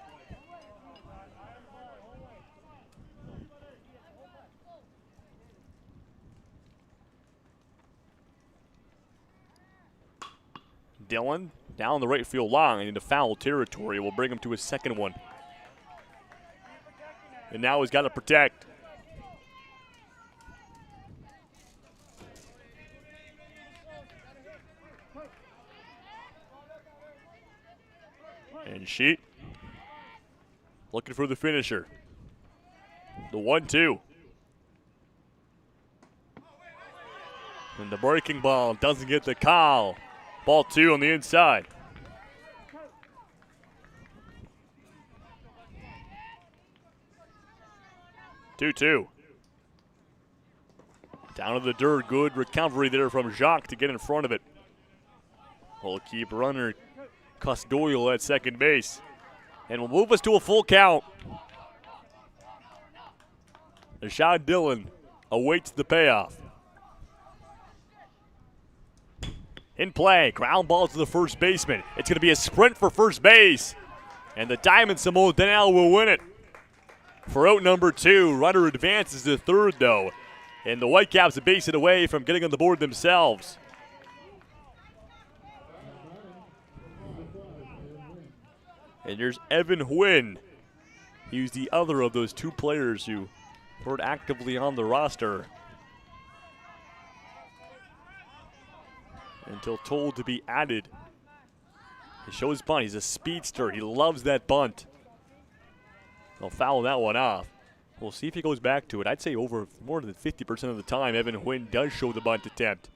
Dillon down the right field line into foul territory. Will bring him to his second one. And now he's got to protect. And Sheet looking for the finisher. The 1-2. And the breaking ball doesn't get the call. Ball two on the inside. 2-2. Down to the dirt. Good recovery there from Jacques to get in front of it. We'll keep runner Gus Doyle at second base. And will move us to a full count. Nishan Dillon awaits the payoff. In play, ground ball to the first baseman. It's going to be a sprint for first base. And the Diamond Samoa Denell will win it. For out number two, runner advances to third though. And the Whitecaps a base it away from getting on the board themselves. And there's Evan Huynh. He was the other of those two players who weren't actively on the roster until told to be added. He shows his bunt. He's a speedster. He loves that bunt. He'll foul that one off. We'll see if he goes back to it. I'd say over more than 50% of the time, Evan Huynh does show the bunt attempt.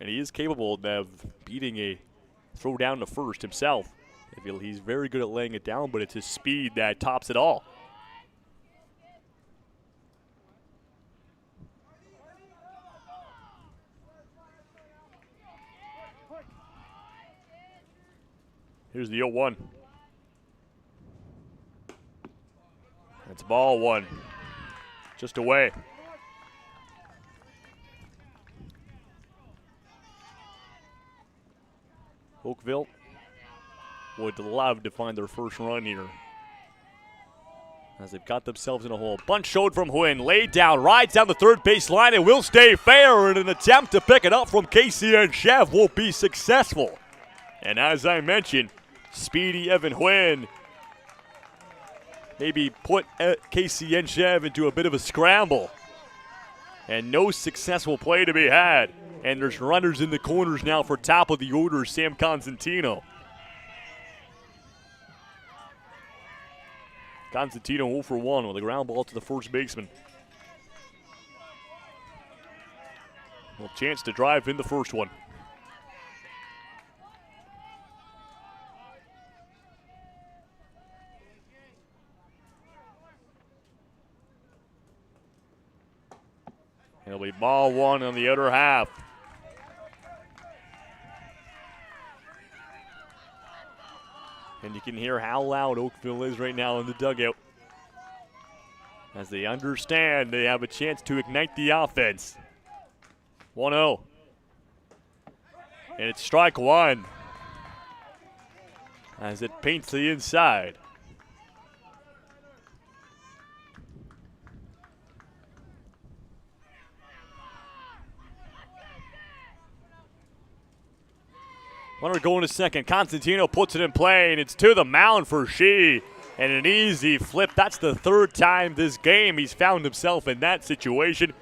And he is capable of beating a throw down to first himself. He's very good at laying it down, but it's his speed that tops it all. Here's the 0-1. It's ball one. Just away. Oakville would love to find their first run here. as they've got themselves in a hole. Bunt showed from Huynh, laid down, rides down the third base line, and will stay fair in an attempt to pick it up from Casey and Chev won't be successful. And as I mentioned, speedy Evan Huynh maybe put Casey and Chev into a bit of a scramble. And no successful play to be had. And there's runners in the corners now for top of the order, Sam Constantino. Constantino 0 for 1 with a ground ball to the first baseman. Well, chance to drive in the first one. It'll be ball one on the other half. And you can hear how loud Oakville is right now in the dugout, as they understand they have a chance to ignite the offense. 1-0. And it's strike one as it paints the inside. Runner going to second. Constantino puts it in play, and it's to the mound for Shee. And an easy flip. That's the third time this game he's found himself in that situation.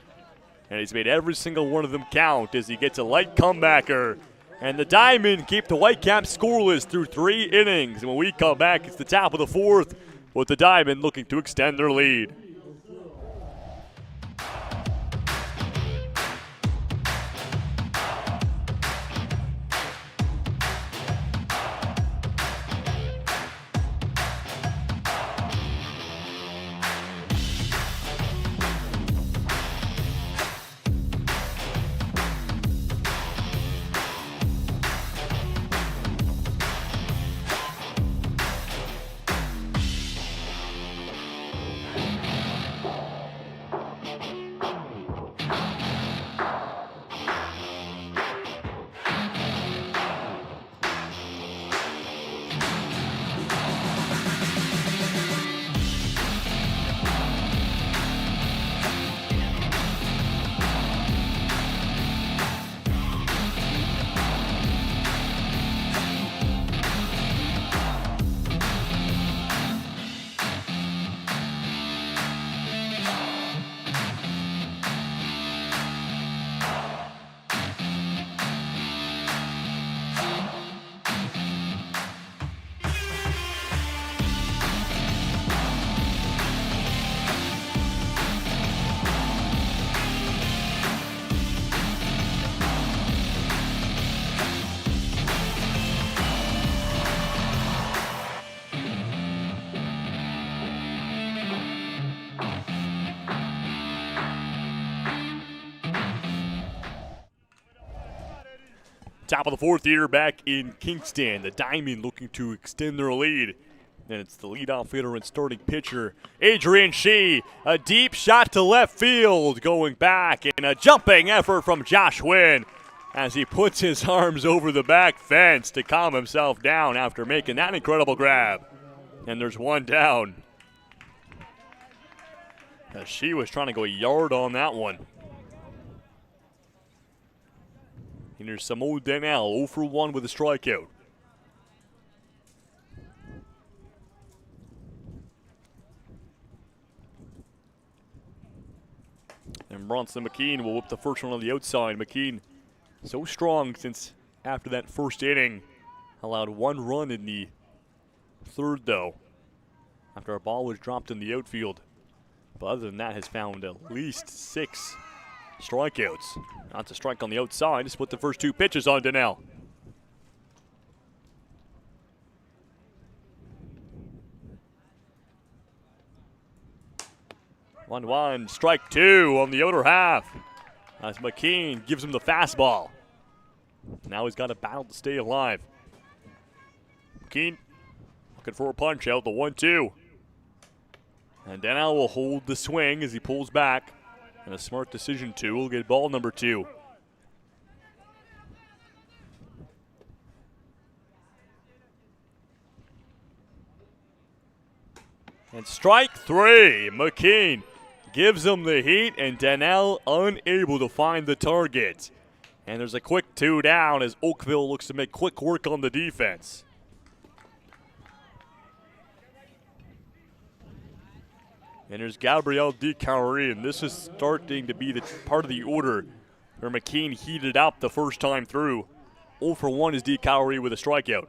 And he's made every single one of them count as he gets a light comebacker. And the Diamond keep the Whitecaps scoreless through 3 innings. And when we come back, it's the top of the 4th with the Diamond looking to extend their lead. Top of the 4th here back in Kingston. The Diamond looking to extend their lead. And it's the leadoff hitter and starting pitcher, Adrian Shee. A deep shot to left field going back, and a jumping effort from Josh Huynh as he puts his arms over the back fence to calm himself down after making that incredible grab. And there's one down. As Shee was trying to go a yard on that one. And here's Samo Donnell, 0 for 1 with a strikeout. And Bronson McKean will whip the first one on the outside. McKean so strong since after that first inning. Allowed 1 run in the 3rd, though, after a ball was dropped in the outfield. But other than that, has found at least 6 strikeouts. Not to strike on the outside, to split the first 2 pitches on Donnell. One, strike 2 on the outer half. As McKean gives him the fastball. Now he's got a battle to stay alive. McKean looking for a punch out, the 1-2. And Donnell will hold the swing as he pulls back. And a smart decision, too. We'll get ball number 2. And strike 3. McKean gives him the heat, and Donnell unable to find the target. And there's a quick 2 down as Oakville looks to make quick work on the defense. And there's Gabriel DeCaury, and this is starting to be the part of the order where McKean heated up the first time through. 0 for 1 is DeCaury with a strikeout.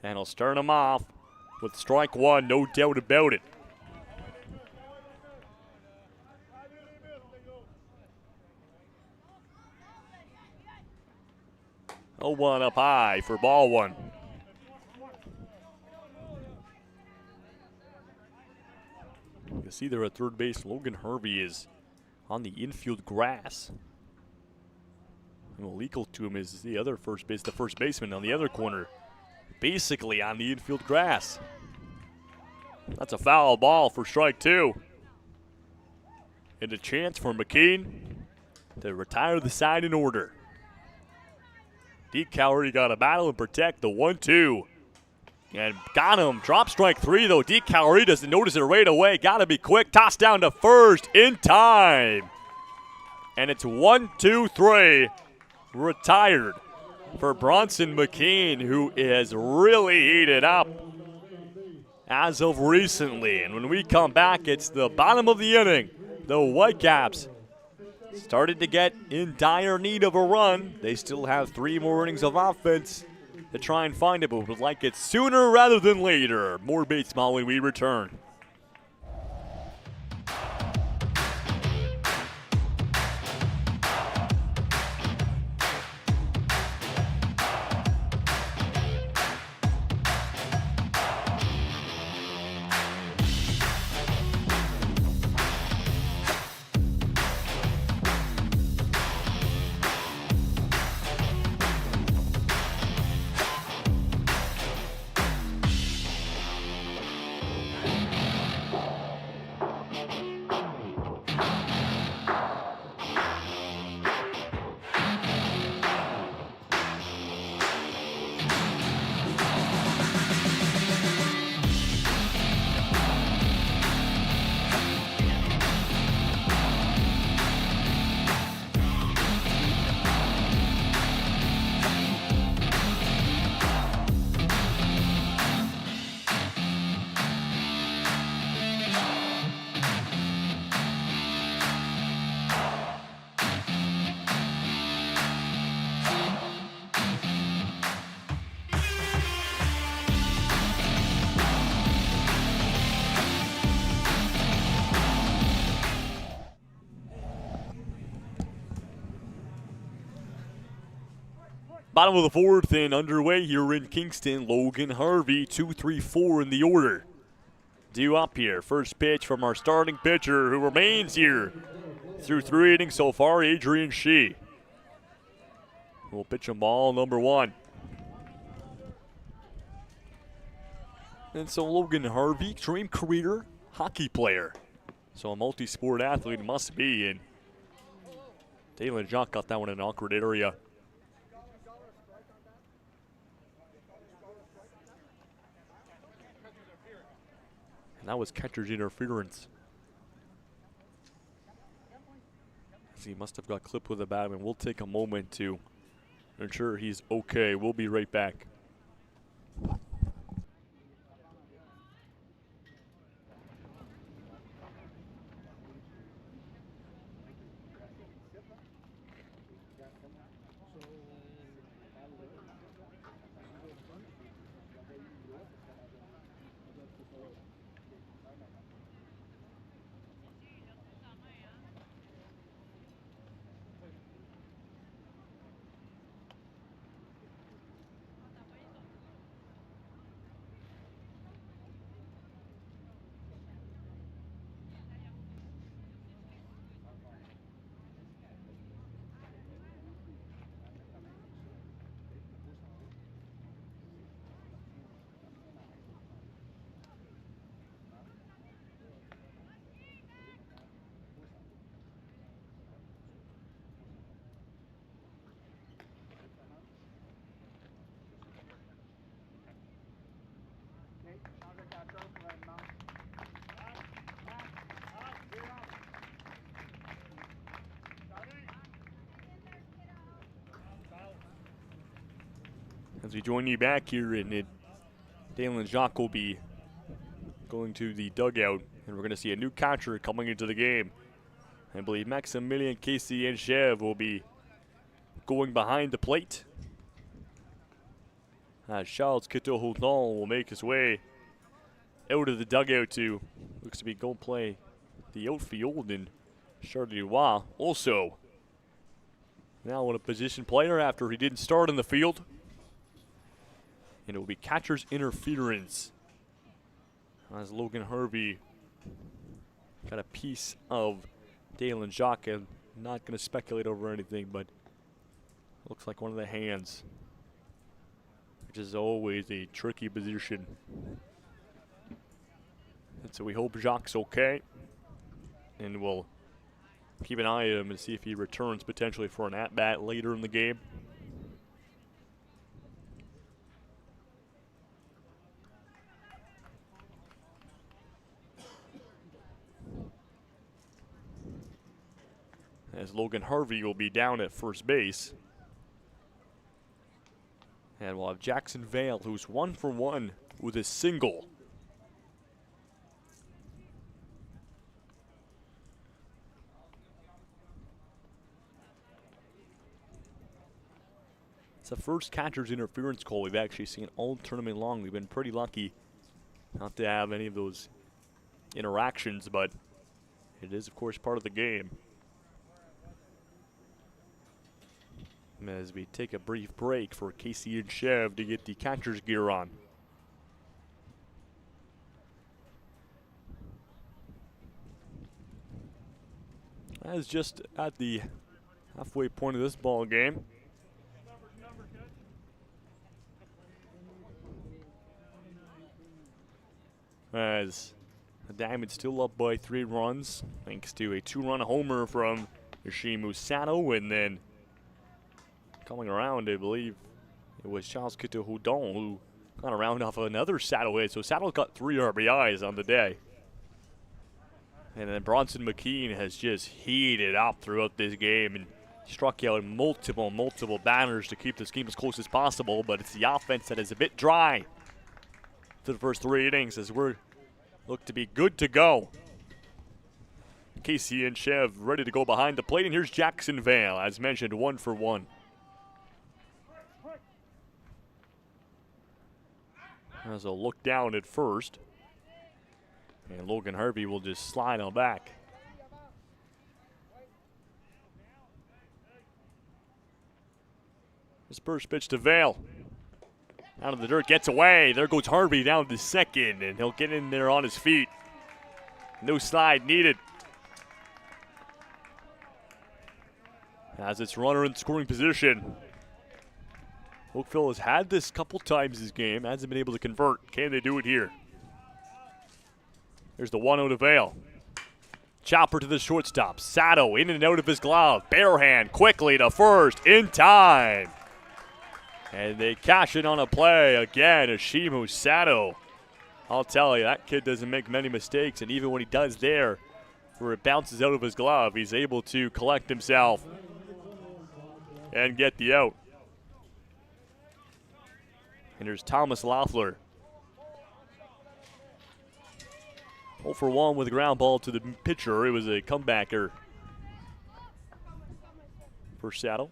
And he'll start him off with strike 1, no doubt about it. Oh, 1 up high for ball 1. You can see there at third base, Logan Harvey is on the infield grass. And illegal to him is the other first baseman on the other corner, basically on the infield grass. That's a foul ball for strike 2. And a chance for McKean to retire the side in order. DeCaury got a battle and protect the 1-2. And got him. Drop strike 3 though. DeCaury doesn't notice it right away. Gotta be quick. Toss down to first in time. And it's 1-2-3. Retired for Bronson McKean, who is really heated up as of recently. And when we come back, it's the bottom of the inning. The Whitecaps started to get in dire need of a run. They still have 3 more innings of offense to try and find it, but would like it sooner rather than later. More baseball when we return. Bottom of the 4th and underway here in Kingston. Logan Harvey, 2-3-4 in the order. Due up here. First pitch from our starting pitcher who remains here through 3 innings so far, Adrian Shee. We'll pitch him ball number 1. And so Logan Harvey, dream career hockey player. So a multi-sport athlete must be. And Dalen Jacques got that one in an awkward area. And that was catcher's interference. So he must have got clipped with a bat, and we'll take a moment to ensure he's okay. We'll be right back. As we join you back here, and Dalen Jacques will be going to the dugout, and we're going to see a new catcher coming into the game. I believe Maximilian Casey-Enchev will be going behind the plate. Charles Quito-Houton will make his way out of the dugout to, looks to be going to play the outfield, and Charlie Dubois also now a position player after he didn't start in the field. And it will be catcher's interference as Logan Harvey got a piece of Dalen Jacques. I'm not going to speculate over anything, but looks like one of the hands, which is always a tricky position. And so we hope Jacques okay, and we'll keep an eye on him and see if he returns potentially for an at-bat later in the game. As Logan Harvey will be down at first base. And we'll have Jackson Vale, who's 1 for 1 with a single. It's the first catcher's interference call we've actually seen all tournament long. We've been pretty lucky not to have any of those interactions, but it is, of course, part of the game. As we take a brief break for Casey-Enchev to get the catcher's gear on. That is just at the halfway point of this ball game. As the Diamonds still up by 3 runs, thanks to a 2-run homer from Yoshimu Sato, and then coming around, I believe it was Charles Quito-Houton who got around off of another Sato hit. So Sato got 3 RBIs on the day. And then Bronson McKean has just heated up throughout this game and struck out multiple batters to keep this game as close as possible. But it's the offense that is a bit dry to the first 3 innings as we're look to be good to go. Casey-Enchev ready to go behind the plate, and here's Jackson Vale, as mentioned, 1 for 1. As a look down at first. And Logan Harvey will just slide on back. This first pitch to Vale. Out of the dirt, gets away. There goes Harvey down to second, and he'll get in there on his feet. No slide needed. As it's runner in scoring position. Oakville has had this couple times this game, hasn't been able to convert. Can they do it here? There's the 1-0 to Vale. Chopper to the shortstop. Sato in and out of his glove. Bare hand quickly to first in time. And they cash in on a play again. Yoshimu Sato. I'll tell you, that kid doesn't make many mistakes, and even when he does there, where it bounces out of his glove, he's able to collect himself and get the out. And there's Thomas Loeffler. 0 for 1 with a ground ball to the pitcher. It was a comebacker for Saddle.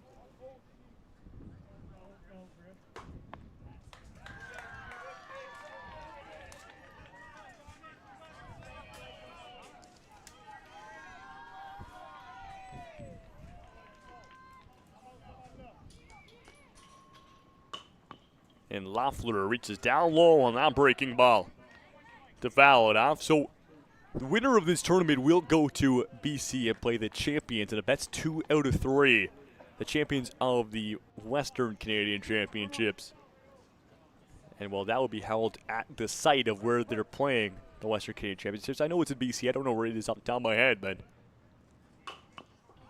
And Loeffler reaches down low on that breaking ball to foul it off. So the winner of this tournament will go to BC and play the champions, and if that's 2 out of 3, the champions of the Western Canadian Championships. And well, that will be held at the site of where they're playing the Western Canadian Championships. I know it's in BC. I don't know where it is off the top of my head, but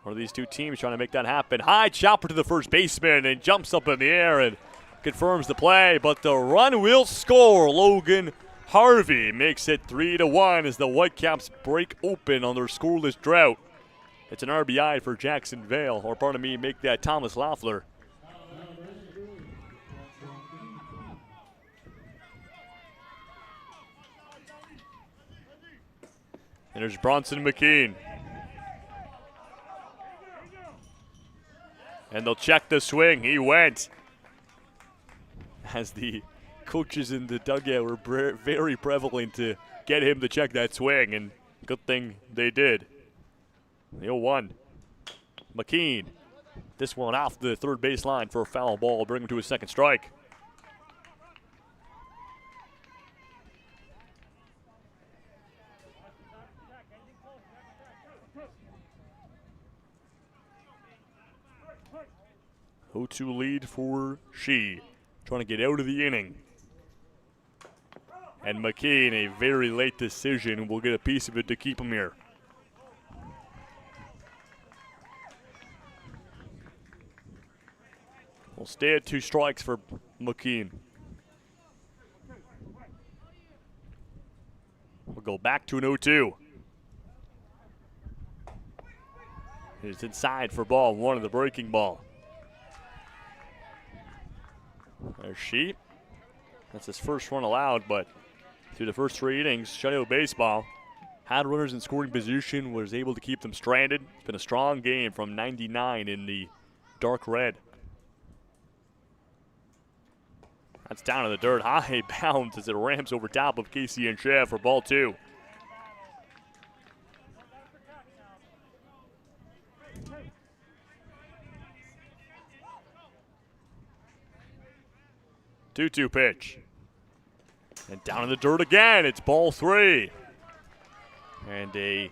one of these two teams trying to make that happen. High chopper to the first baseman and jumps up in the air and confirms the play, but the run will score. Logan Harvey makes it 3-1 as the Whitecaps break open on their scoreless drought. It's an RBI for Jackson Vale, or pardon me, make that Thomas Loeffler. And there's Bronson McKean. And they'll check the swing. He went. As the coaches in the dugout were very prevalent to get him to check that swing, and good thing they did. The 0-1. McKean. This one off the third baseline for a foul ball, bring him to his second strike. O2 lead for She, trying to get out of the inning. And McKean, a very late decision, will get a piece of it to keep him here. We'll stay at 2 strikes for McKean. We'll go back to an 0-2. It's inside for ball 1 of the breaking ball. There's She. That's his first run allowed, but through the first 3 innings, shutout baseball. Had runners in scoring position, was able to keep them stranded. It's been a strong game from 99 in the dark red. That's down in the dirt. High bounce as it ramps over top of Casey and Chev for ball 2. Two-two pitch. And down in the dirt again. It's ball 3. And a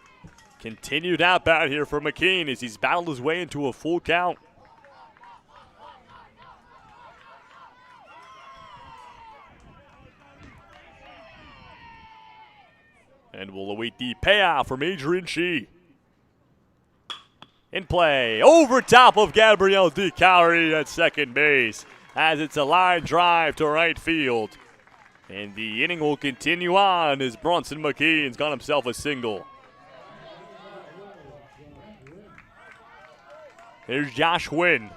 continued at-bat here for McKean as he's battled his way into a full count. And we'll await the payoff from Adrian She. In play, over top of Gabriel DeCari at second base, as it's a line drive to right field. And the inning will continue on as Bronson McKean's got himself a single. There's Josh Wynn.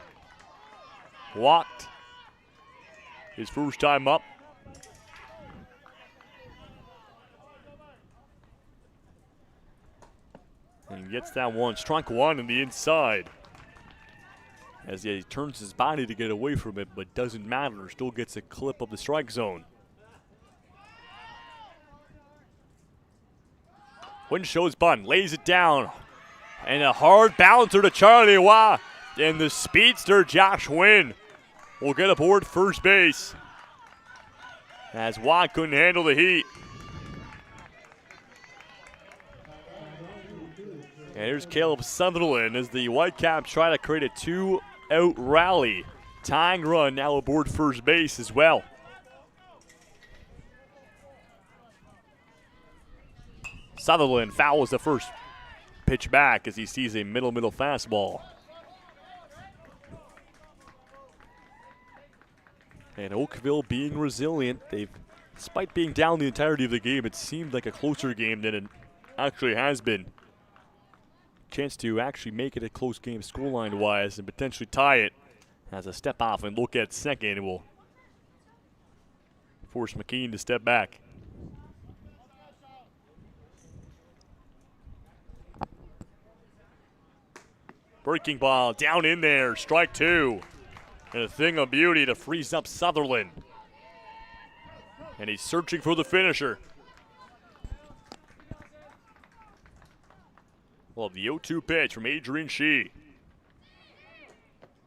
Walked his first time up. And gets that one. Strike 1 in the inside. As he turns his body to get away from it, but doesn't matter. Still gets a clip of the strike zone. Wynn shows bunt, lays it down. And a hard bouncer to Charlie Waugh. And the speedster Josh Wynn will get aboard first base. As Waugh couldn't handle the heat. And here's Caleb Sutherland as the Whitecaps try to create a 2-out rally. Tying run now aboard first base as well. Sutherland fouls the first pitch back as he sees a middle fastball. And Oakville being resilient. Despite being down the entirety of the game, it seemed like a closer game than it actually has been. Chance to actually make it a close game scoreline-wise and potentially tie it as a step off and look at second. It will force McKean to step back. Breaking ball down in there, strike 2. And a thing of beauty to freeze up Sutherland. And he's searching for the finisher. Well, the 0-2 pitch from Adrian She.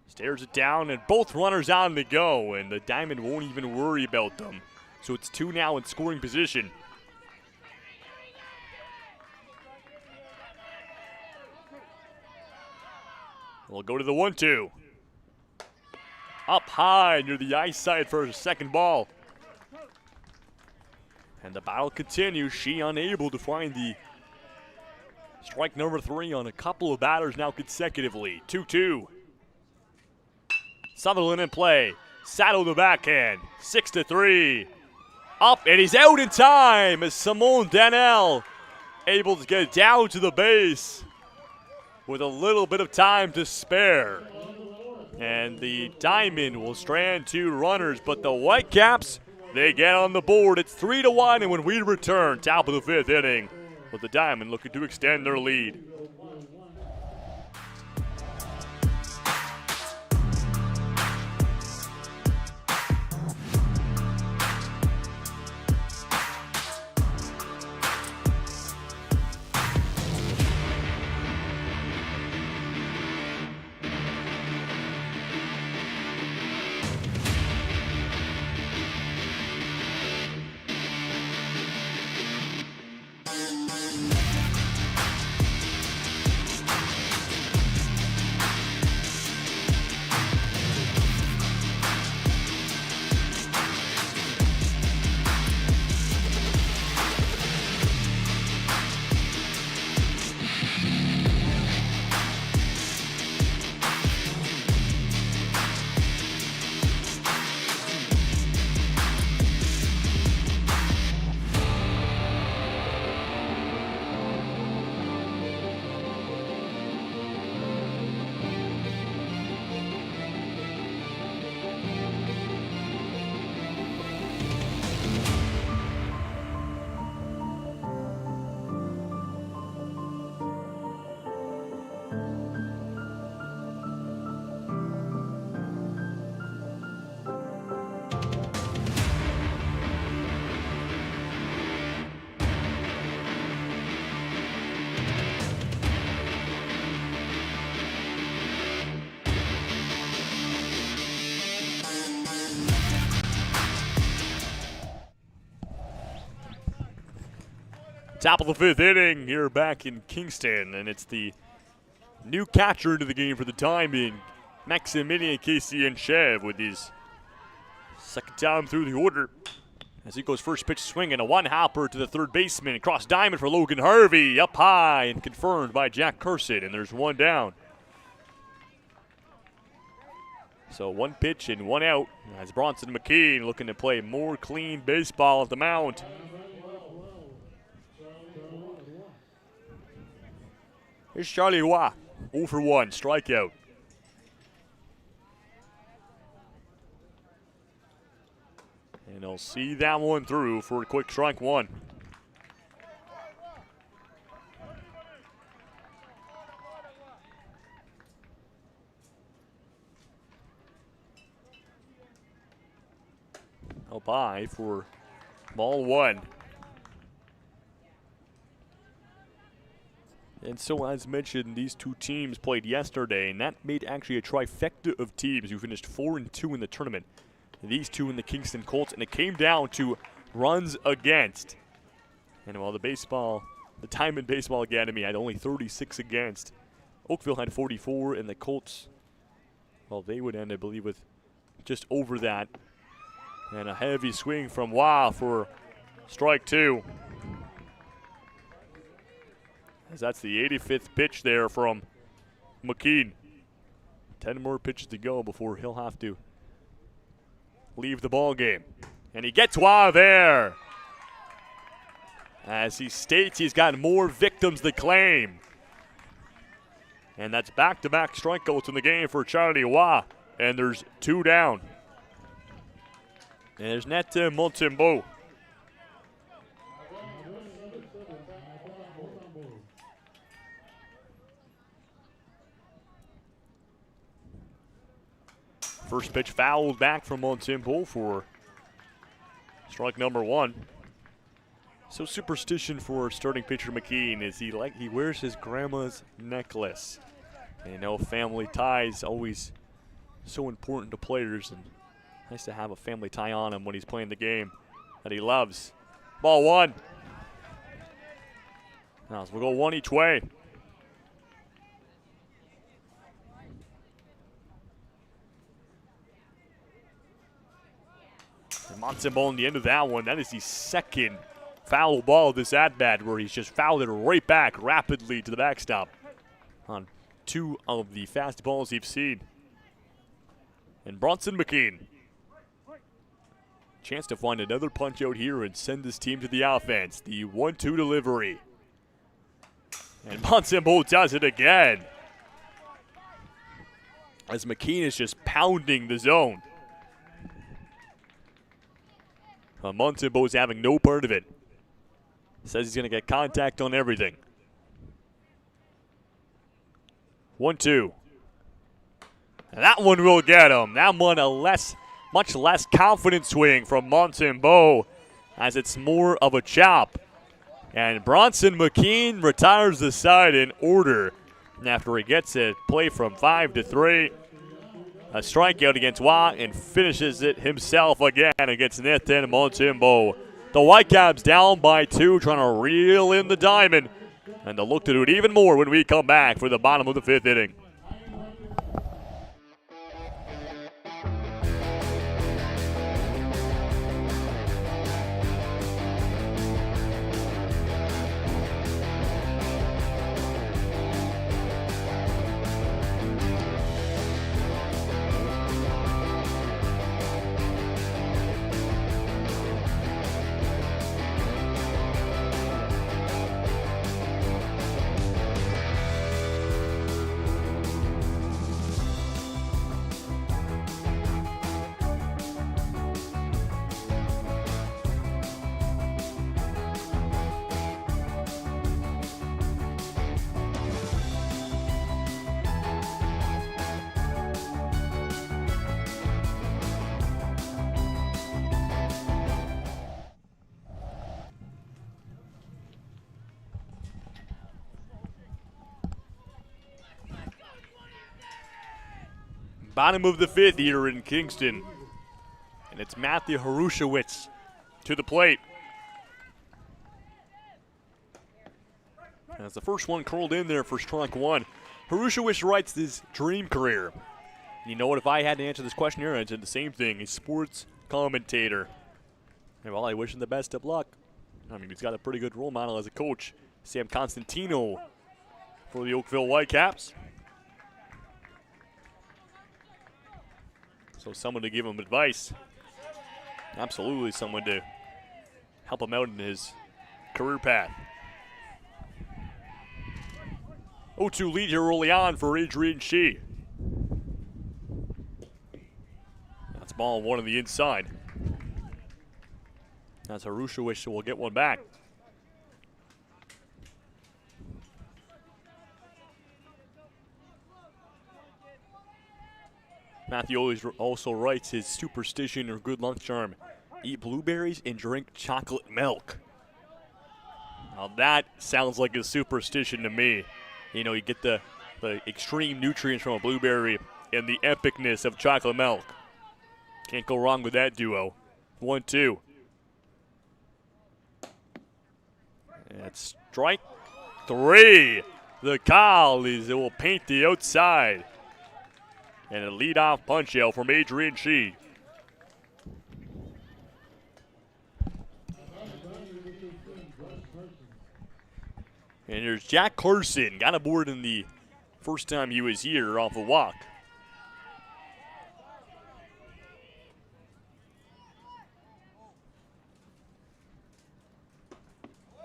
Stares it down, and both runners on the go, and the Diamond won't even worry about them. So it's 2 now in scoring position. We'll go to the 1-2. Up high near the eyesight for a second ball. And the battle continues. She unable to find the strike number 3 on a couple of batters now consecutively. 2-2. Sutherland in play. Saddle the backhand. 6-3. Up, and he's out in time as Simone Danel able to get down to the base with a little bit of time to spare. And the Diamond will strand 2 runners, but the Whitecaps, they get on the board. It's 3-1, and when we return, top of the 5th inning, with the Diamond looking to extend their lead. Top of the 5th inning here back in Kingston, and it's the new catcher into the game for the Diamond, Maximilian Chev, with his second time through the order. As he goes first pitch swinging, a one-hopper to the third baseman, across diamond for Logan Harvey, up high and confirmed by Jack Curson, and there's one down. So one pitch and one out as Bronson McKean looking to play more clean baseball at the mound. Here's Charlie Roy, 0 for 1, strikeout. And he'll see that one through for a quick strike one. Up high for ball one. And so, as mentioned, these two teams played yesterday, and that made actually a trifecta of teams who finished 4-2 in the tournament. These two in the Kingston Colts, and it came down to runs against. And while the Diamond Baseball Academy had only 36 against, Oakville had 44, and the Colts, well, they would end, I believe, with just over that. And a heavy swing from Wah for strike two. As that's the 85th pitch there from McKean. 10 more pitches to go before he'll have to leave the ball game. And he gets Wah there. As he states he's got more victims to claim. And that's back-to-back strikeouts in the game for Charlie Wah. And there's two down. And there's Neta Montembeau. First pitch fouled back from Montembeau for strike number one. So superstition for starting pitcher McKean is he wears his grandma's necklace. And you know, family ties always so important to players, and nice to have a family tie on him when he's playing the game that he loves. Ball one. Now so we'll go one each way. And Montembeau on the end of that one. That is the second foul ball of this at-bat where he's just fouled it right back rapidly to the backstop on two of the fast balls he's seen. And Bronson McKean. Chance to find another punch out here and send this team to the offense. The 1-2 delivery. And Montembeau does it again. As McKean is just pounding the zone. Montembeau is having no part of it. Says he's going to get contact on everything. 1-2. That one will get him. That one much less confident swing from Montembeault, as it's more of a chop. And Bronson McKean retires the side in order after he gets it play from 5-3. A strikeout against Watt and finishes it himself again against Nathan Montembeault. The Whitecaps down by 2, trying to reel in the diamond. And they'll look to do it even more when we come back for the bottom of the 5th inning. Bottom of the 5th here in Kingston. And it's Matthew Harushewicz to the plate. As the first one curled in there for strike 1. Harushewicz writes his dream career. You know what, if I had to answer this question here, I'd say the same thing. A sports commentator. And well, I wish him the best of luck. I mean, he's got a pretty good role model as a coach. Sam Constantino for the Oakville Whitecaps. So someone to give him advice. Absolutely someone to help him out in his career path. 0-2 lead here early on for Adrian Shee. That's ball 1 on the inside. That's Harushewicz will get one back. Matthew always also writes his superstition or good luck charm. Eat blueberries and drink chocolate milk. Now that sounds like a superstition to me. You know, you get the extreme nutrients from a blueberry and the epicness of chocolate milk. Can't go wrong with that duo. 1-2. It's strike 3. The call is it will paint the outside. And a leadoff punch out from Adrian Shee. And there's Jack Carson. Got aboard in the first time he was here off a walk.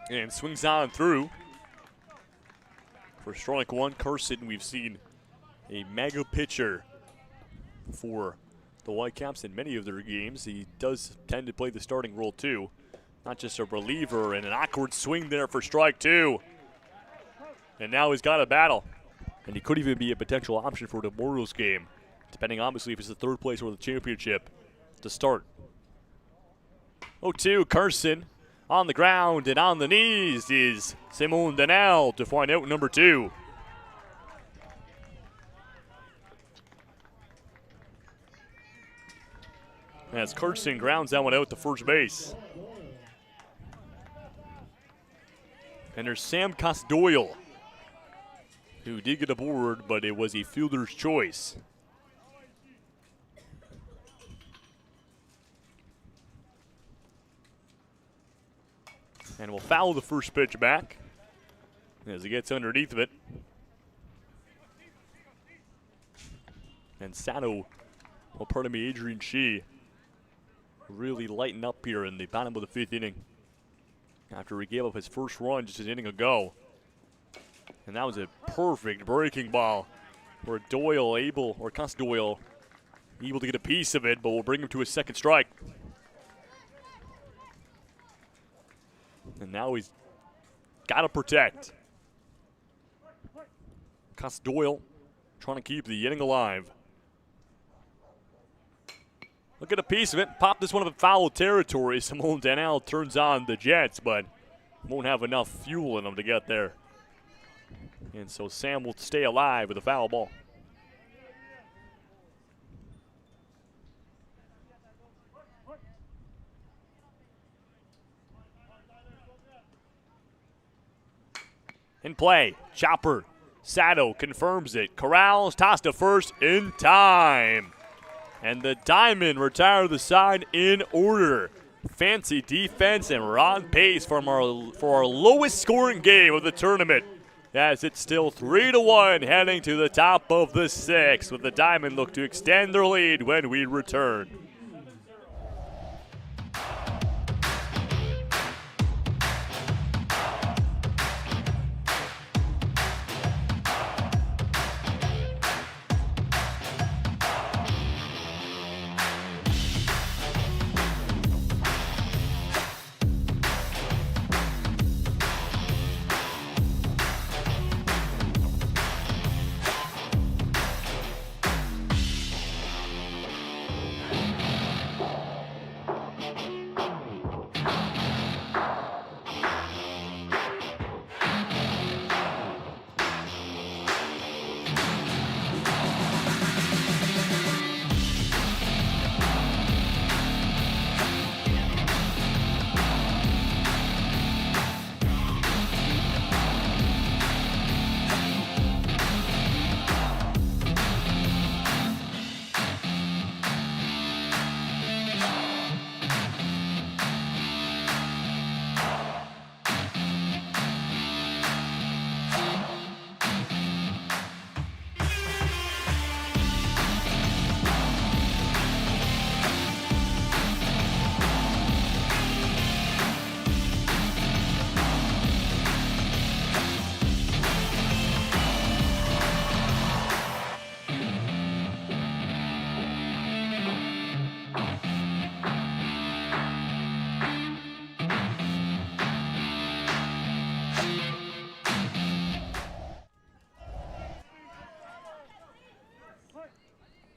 And swings on through. For strike 1, Carson, we've seen a mega pitcher for the Whitecaps in many of their games. He does tend to play the starting role too. Not just a reliever, and an awkward swing there for strike 2. And now he's got a battle. And he could even be a potential option for the Memorials game, depending obviously if it's the 3rd place or the championship to start. 0-2, Carson on the ground, and on the knees is Simon Donnell to find out number 2. As Carson grounds that one out to first base. And there's Sam Cosdoyle, who did get aboard, but it was a fielder's choice. And will foul the first pitch back as he gets underneath of it. And Adrian Shee really lighten up here in the bottom of the 5th inning after he gave up his first run just an inning ago. And that was a perfect breaking ball where Cosdoyle able to get a piece of it, but will bring him to his second strike. And now he's Gotta protect. Cuss Doyle trying to keep the inning alive. Look at a piece of it. Pop this one up in foul territory. Simone Danel turns on the Jets, but won't have enough fuel in them to get there. And so Sam will stay alive with a foul ball. In play, Chopper. Sato confirms it. Corrals, toss to first in time. And the Diamond retire the side in order. Fancy defense and raw pace for our lowest scoring game of the tournament. As it's still 3-1 heading to the top of the sixth, with the Diamond look to extend their lead when we return.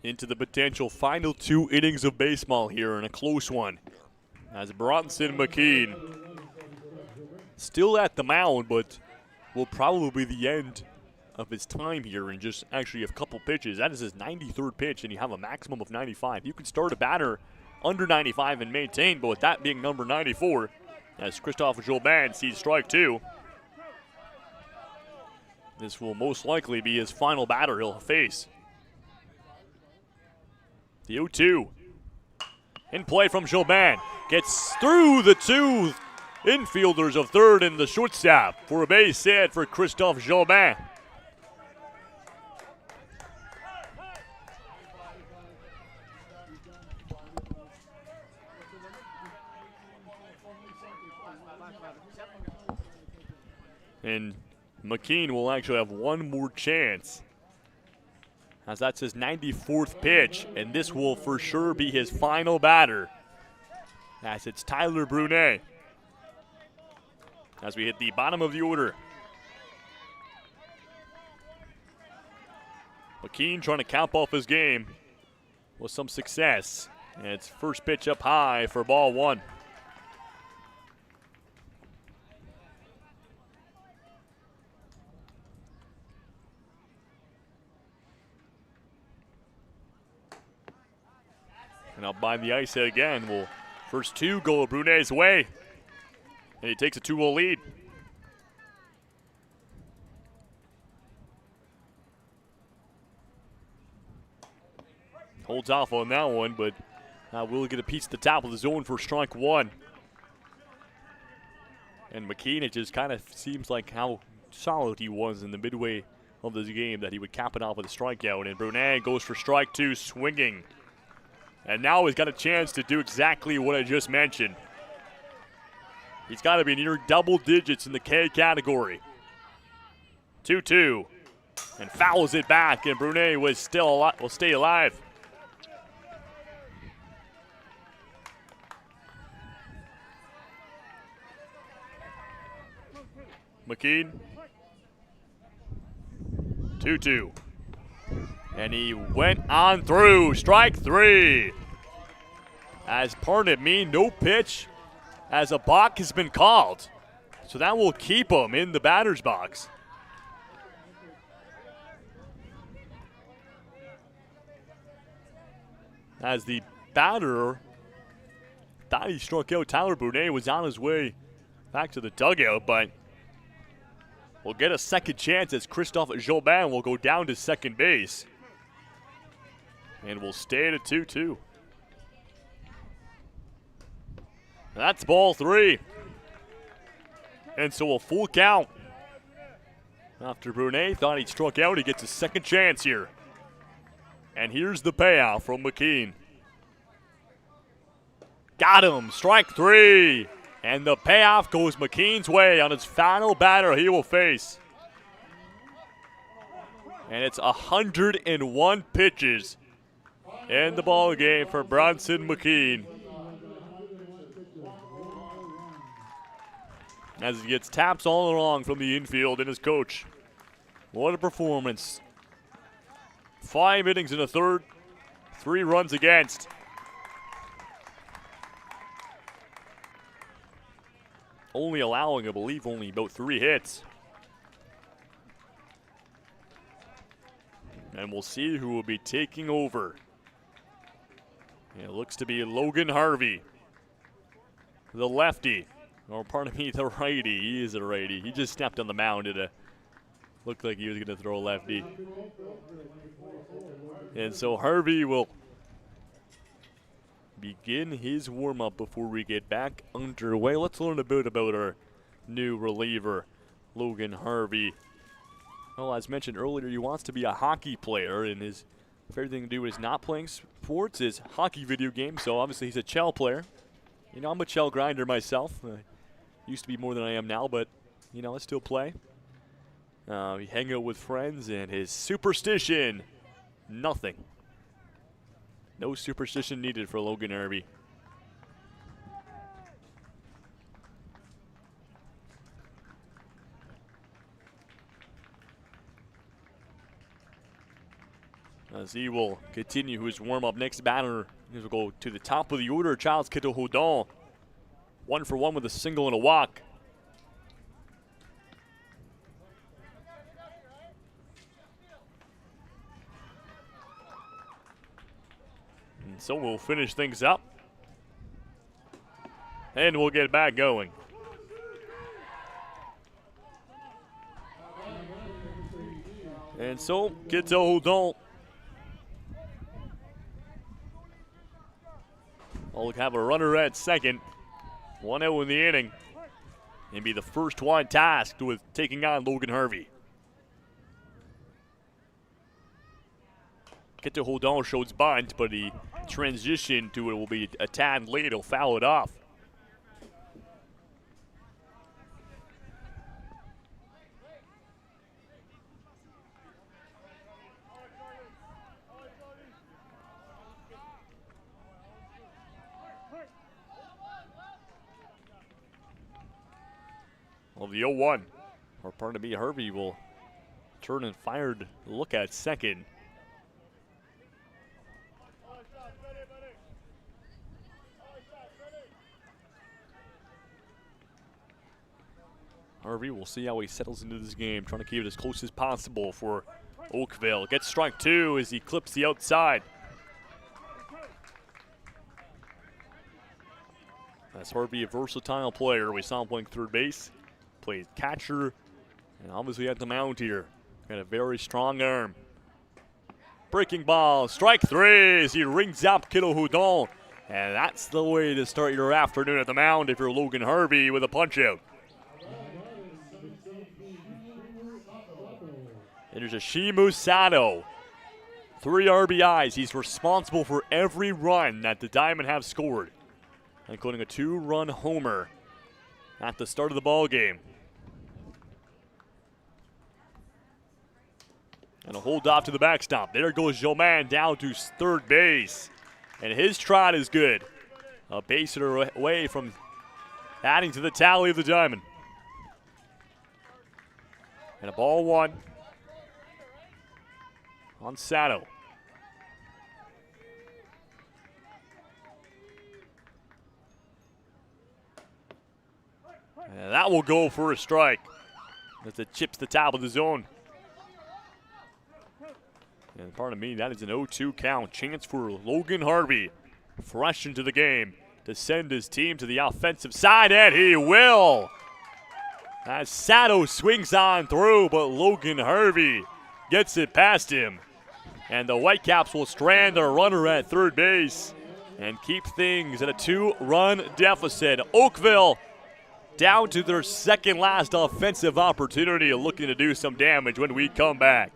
Into the potential final 2 innings of baseball here in a close one. As Bronson McKean still at the mound, but will probably be the end of his time here in just actually a couple pitches. That is his 93rd pitch, and you have a maximum of 95. You can start a batter under 95 and maintain, but with that being number 94, as Christophe Jobin sees strike 2, this will most likely be his final batter he'll face. The 0-2. In play from Jobin. Gets through the 2 infielders of third and the shortstop for a base hit for Christophe Jobin. And McKean will actually have one more chance, as that's his 94th pitch, and this will for sure be his final batter, as it's Tyler Brunet. As we hit the bottom of the order, McKean trying to cap off his game with some success. And it's first pitch up high for ball 1. And up by the ice again. Will first 2 go Brunet's way. And he takes a 2-0 lead. Holds off on that one, but will get a piece at the top of the zone for strike 1. And McKean, it just kind of seems like how solid he was in the midway of this game that he would cap it off with a strikeout. And Brunet goes for strike 2, swinging. And now he's got a chance to do exactly what I just mentioned. He's got to be near double digits in the K category. 2-2. And fouls it back, and Brunet will stay alive. McKean. 2-2. And he went on through. Strike 3. As pardon me, no pitch as a balk has been called. So that will keep him in the batter's box. As the batter thought he struck out, Tyler Brunet was on his way back to the dugout, but we'll get a second chance as Christophe Jobin will go down to second base. And we'll stay at a 2-2. That's ball 3. And so a full count. After Brunet thought he struck out, he gets a second chance here. And here's the payoff from McKean. Got him, strike 3. And the payoff goes McKean's way on his final batter he will face. And it's 101 pitches in the ball game for Bronson McKean. As he gets taps all along from the infield and his coach. What a performance. 5 innings in the third, 3 runs against. Only allowing, I believe, only about 3 hits. And we'll see who will be taking over. It looks to be Logan Harvey, the lefty. Or pardon me, the righty. He is a righty. He just stepped on the mound. It looked like he was going to throw a lefty. And so Harvey will begin his warm-up before we get back underway. Let's learn a bit about our new reliever, Logan Harvey. Well, as mentioned earlier, he wants to be a hockey player, and his favorite thing to do when he's not playing sports is hockey video games. So obviously he's a Chell player. You know, I'm a Chell grinder myself. Used to be more than I am now, but, you know, I still play. We hang out with friends, and his superstition, nothing. No superstition needed for Logan Harvey. As he will continue his warm-up. Next batter, he will go to the top of the order, Charles Kittle-Houdon. 1 for 1 with a single and a walk. And so we'll finish things up. And we'll get back going. And so, Kittle-Houdon will have a runner at second. 1-0 in the inning. And be the first one tasked with taking on Logan Harvey. Kittle-Houdon shows bunt, but the transition to it will be a tad late. He'll foul it off. Well, the 0-1, or pardon me, Harvey will turn and fire to look at second. Harvey, we'll see how he settles into this game, trying to keep it as close as possible for Oakville. Gets strike 2 as he clips the outside. That's Harvey, a versatile player. We saw him playing third base, played catcher, and obviously at the mound here. Got a very strong arm. Breaking ball, strike 3 as he rings up Kittle-Houdon. And that's the way to start your afternoon at the mound if you're Logan Harvey with a punch-out. And there's a Shimu Sato. 3 RBIs. He's responsible for every run that the Diamond have scored, including a 2-run homer at the start of the ball game. And a hold off to the backstop. There goes Joman down to third base. And his trot is good. A base hit away from adding to the tally of the Diamond. And a ball one on Sato. And that will go for a strike as it chips the top of the zone. And pardon me, that is an 0-2 count. Chance for Logan Harvey, fresh into the game, to send his team to the offensive side, and he will. As Sato swings on through, but Logan Harvey gets it past him. And the Whitecaps will strand their runner at third base and keep things at a 2-run deficit. Oakville down to their second last offensive opportunity, looking to do some damage when we come back.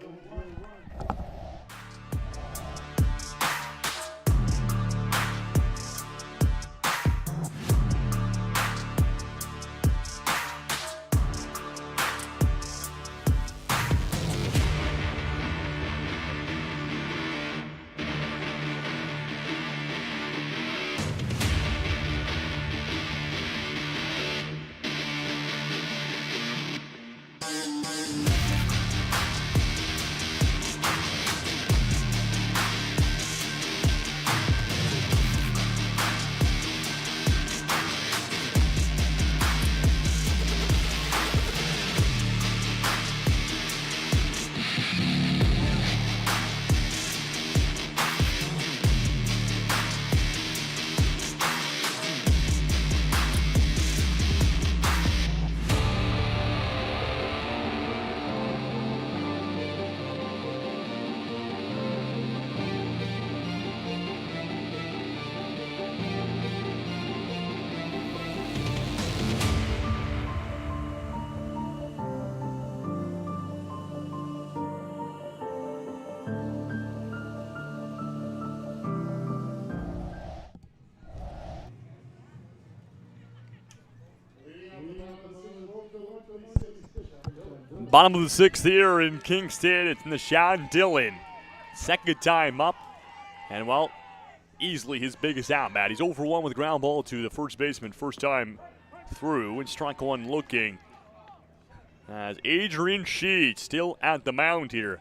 Bottom of the sixth here in Kingston. It's Nishan Dillon. Second time up. And, well, easily his biggest at-bat. He's 0 for 1 with a ground ball to the first baseman first time through. And strike one looking. As Adrian Sheet still at the mound here.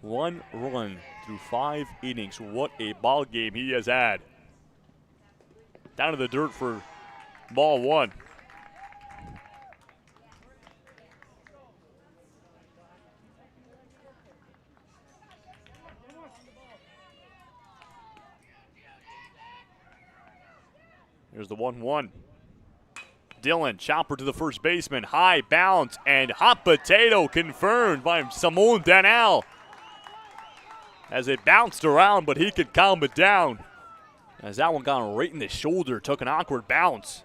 1 run through 5 innings. What a ball game he has had. Down to the dirt for ball one. Here's the 1-1. Dillon, chopper to the first baseman. High bounce and hot potato confirmed by Simone Danel. As it bounced around, but he could calm it down. As that one got right in the shoulder, took an awkward bounce.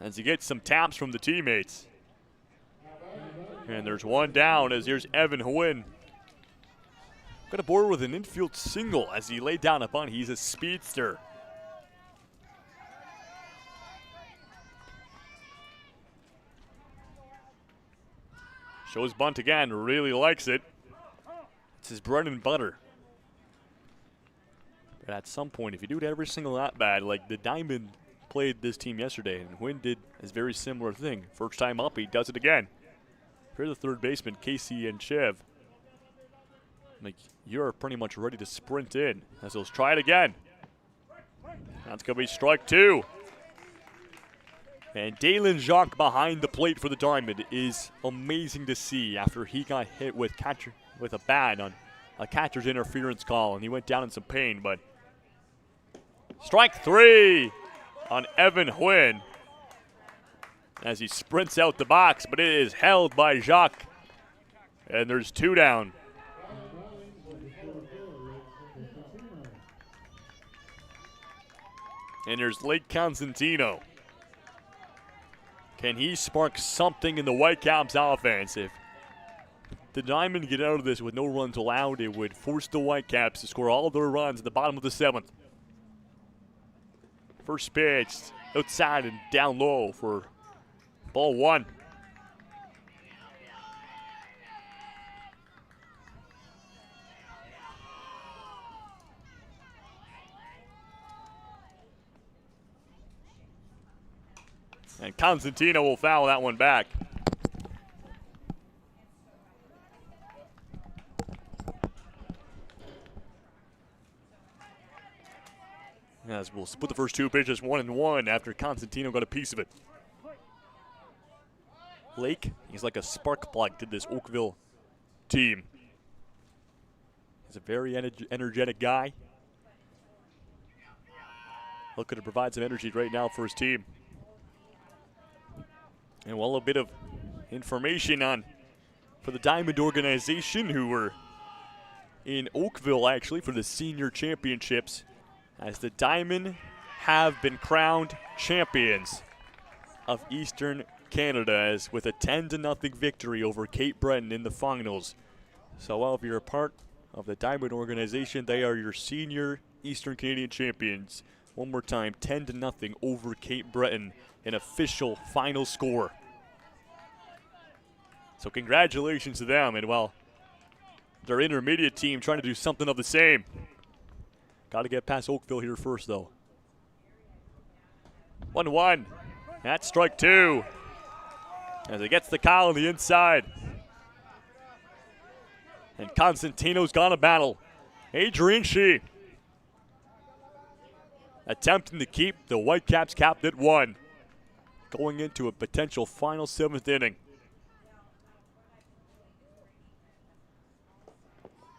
As he gets some taps from the teammates. And there's one down as here's Evan Hwin. Got aboard with an infield single as he laid down a bunt. He's a speedster. Shows bunt again, really likes it. It's his bread and butter. But at some point, if you do it every single at-bat, like the Diamond played this team yesterday, and Wynn did a very similar thing. First time up, he does it again. Here's the third baseman, Casey and Chev. Like, you're pretty much ready to sprint in. As he'll try it again. That's going to be strike two. And Dalen Jacques behind the plate for the Diamond is amazing to see after he got hit with a bat on a catcher's interference call, and he went down in some pain. But strike three on Evan Hwin as he sprints out the box, but it is held by Jacques. And there's two down. And there's Lake Constantino. Can he spark something in the Whitecaps offense? If the Diamond get out of this with no runs allowed, it would force the Whitecaps to score all of their runs at the bottom of the seventh. First pitch, outside and down low for ball one. And Constantino will foul that one back. As we'll split the first two pitches 1-1 after Constantino got a piece of it. Lake, he's like a spark plug to this Oakville team. He's a very energetic guy. Looking to provide some energy right now for his team. And well, a bit of information for the Diamond organization, who were in Oakville actually for the senior championships, as the Diamond have been crowned champions of Eastern Canada, as with a 10-0 victory over Cape Breton in the finals. So while if you're a part of the Diamond organization, they are your senior Eastern Canadian champions. One more time, 10-0 over Cape Breton, an official final score. So congratulations to them, and while their intermediate team trying to do something of the same. Got to get past Oakville here first, though. 1-1. That's strike two. As it gets the Kyle on the inside. And Constantino's got a battle. Adrian Shee attempting to keep the Whitecaps capped at 1. Going into a potential final 7th inning.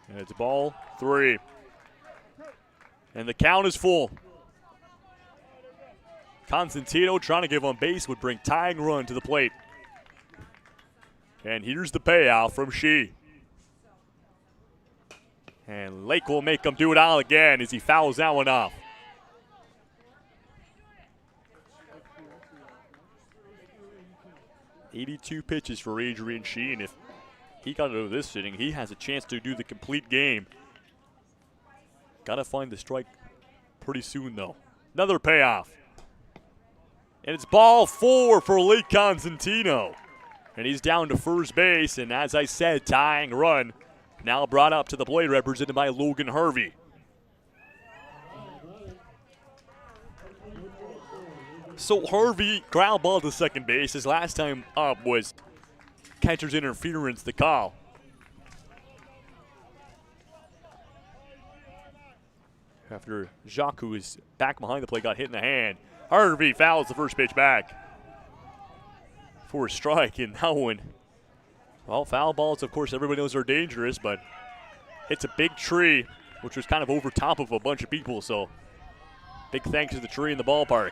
And it's ball 3. And the count is full. Constantino trying to give on base would bring tying run to the plate. And here's the payout from Shee. And Lake will make him do it all again as he fouls that one off. .82 pitches for Adrian Shee, and if he got into this inning, he has a chance to do the complete game. Got to find the strike pretty soon, though. Another payoff. And it's ball 4 for Lake Constantino. And he's down to first base, and as I said, tying run now brought up to the plate, represented by Logan Harvey. So Harvey ground ball to second base. His last time up was catcher's interference, the call. After Jacques, who is back behind the plate, got hit in the hand. Harvey fouls the first pitch back for a strike, and that one, well, foul balls, of course, everybody knows are dangerous, but it's a big tree, which was kind of over top of a bunch of people, so big thanks to the tree in the ballpark.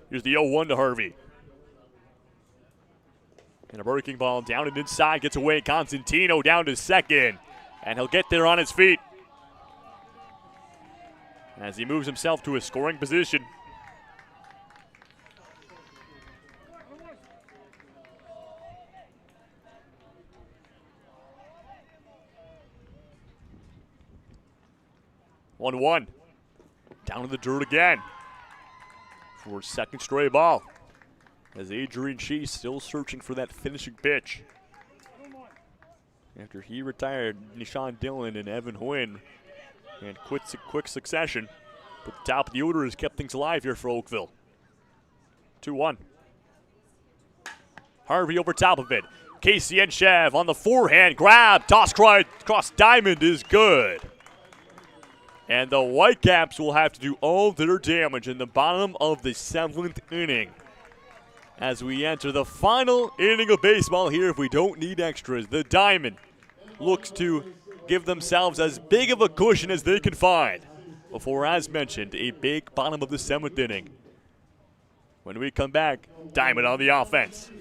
Here's the 0-1 to Harvey. And a breaking ball down and inside, gets away. Constantino down to second, and he'll get there on his feet as he moves himself to a scoring position. One. Down to the dirt again for his second stray ball, as Adrian Shee still searching for that finishing pitch. After he retired Nishan Dillon and Evan Huynh in quick succession, but the top of the order has kept things alive here for Oakville. 2-1. Harvey over top of it. Casey Enchev on the forehand grab. Toss cross diamond is good. And the Whitecaps will have to do all their damage in the bottom of the 7th inning as we enter the final inning of baseball here. If we don't need extras, the Diamond looks to give themselves as big of a cushion as they can find before, as mentioned, a big bottom of the 7th inning. When we come back, Diamond on the offense.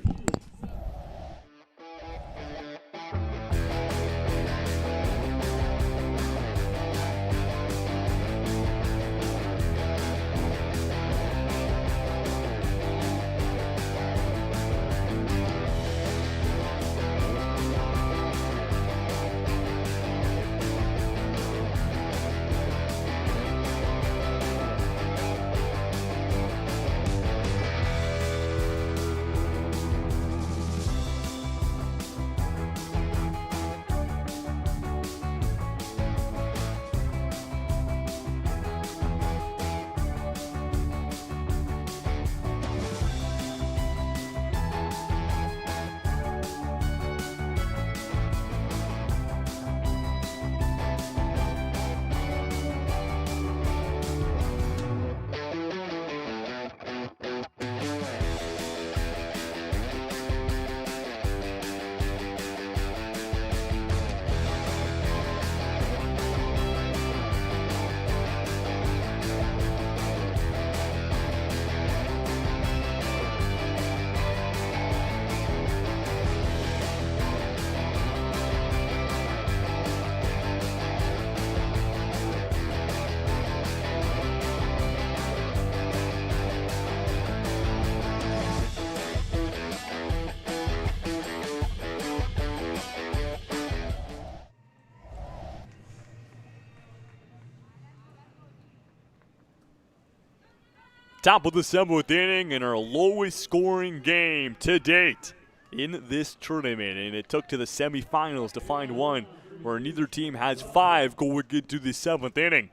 Top of the 7th inning in our lowest scoring game to date in this tournament. And it took to the semifinals to find one where neither team has 5 going into the 7th inning.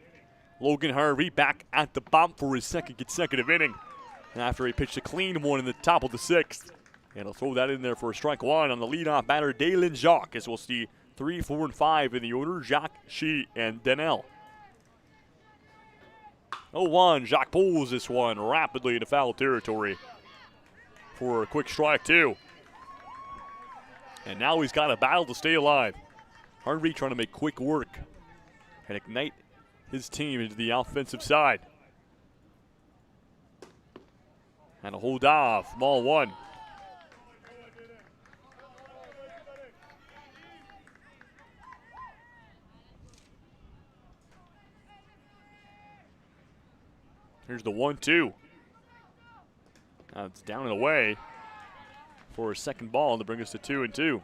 Logan Harvey back at the bump for his 2nd consecutive inning. And after he pitched a clean one in the top of the 6th. And he'll throw that in there for a strike one on the leadoff batter, Dalen Jacques, as we'll see 3, 4, and 5 in the order, Jacques, Shee, and Donnell. 0-1, Jacques pulls this one rapidly into foul territory for a quick strike two. And now he's got a battle to stay alive. Harvey trying to make quick work and ignite his team into the offensive side. And a hold off, ball 1. Here's the 1-2. Now it's down and away for a second ball to bring us to 2-2.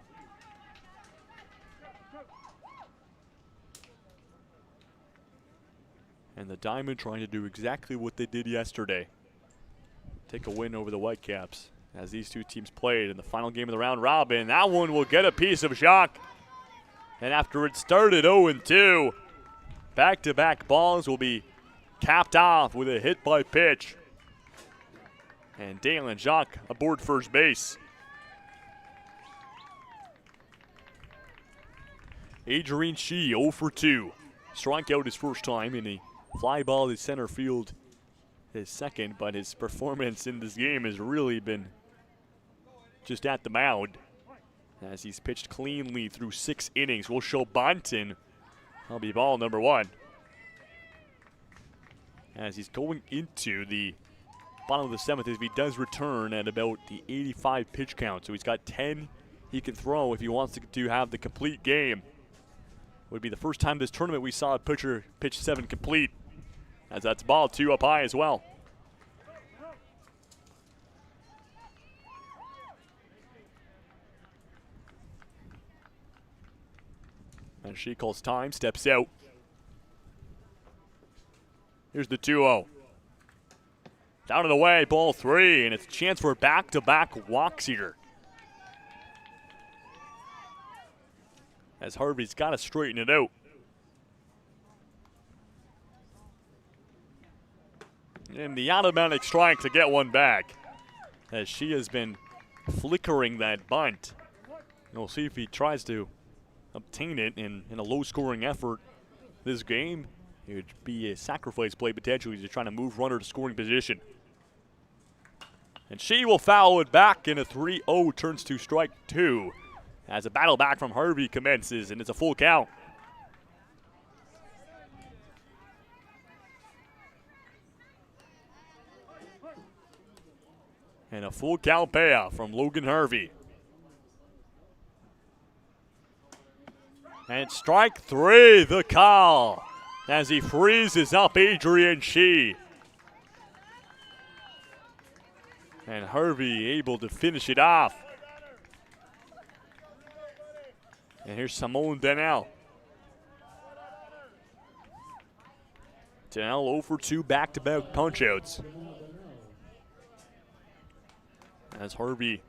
And the Diamond trying to do exactly what they did yesterday. Take a win over the Whitecaps as these two teams played in the final game of the round robin. That one will get a piece of Jacques. And after it started 0-2, back-to-back balls will be capped off with a hit by pitch. And Dalen Jacques aboard first base. Adrian Shee 0 for 2. Strikeout his first time in a fly ball to center field his second, but his performance in this game has really been just at the mound as he's pitched cleanly through 6 innings. We'll show Bonton. That'll be ball number 1. As he's going into the bottom of the 7th, as he does return at about the 85 pitch count. So he's got 10 he can throw if he wants to have the complete game. Would be the first time this tournament we saw a pitcher pitch 7 complete, as that's ball 2 up high as well. And she calls time, steps out. Here's the 2-0. Down and away, ball 3, and it's a chance for back-to-back walks here. As Harvey's got to straighten it out. And the automatic strike to get one back, as she has been flickering that bunt. And we'll see if he tries to obtain it in a low-scoring effort this game. It would be a sacrifice play potentially to trying to move runner to scoring position. And she will foul it back, and a 3-0 turns to strike 2 as a battle back from Harvey commences, and it's a full count. And a full count payoff from Logan Harvey. And strike 3, the call, as he freezes up Adrian Shee. And Harvey able to finish it off. And here's Simone Donnell. Donnell 0 for 2 back-to-back punch-outs. As Harvey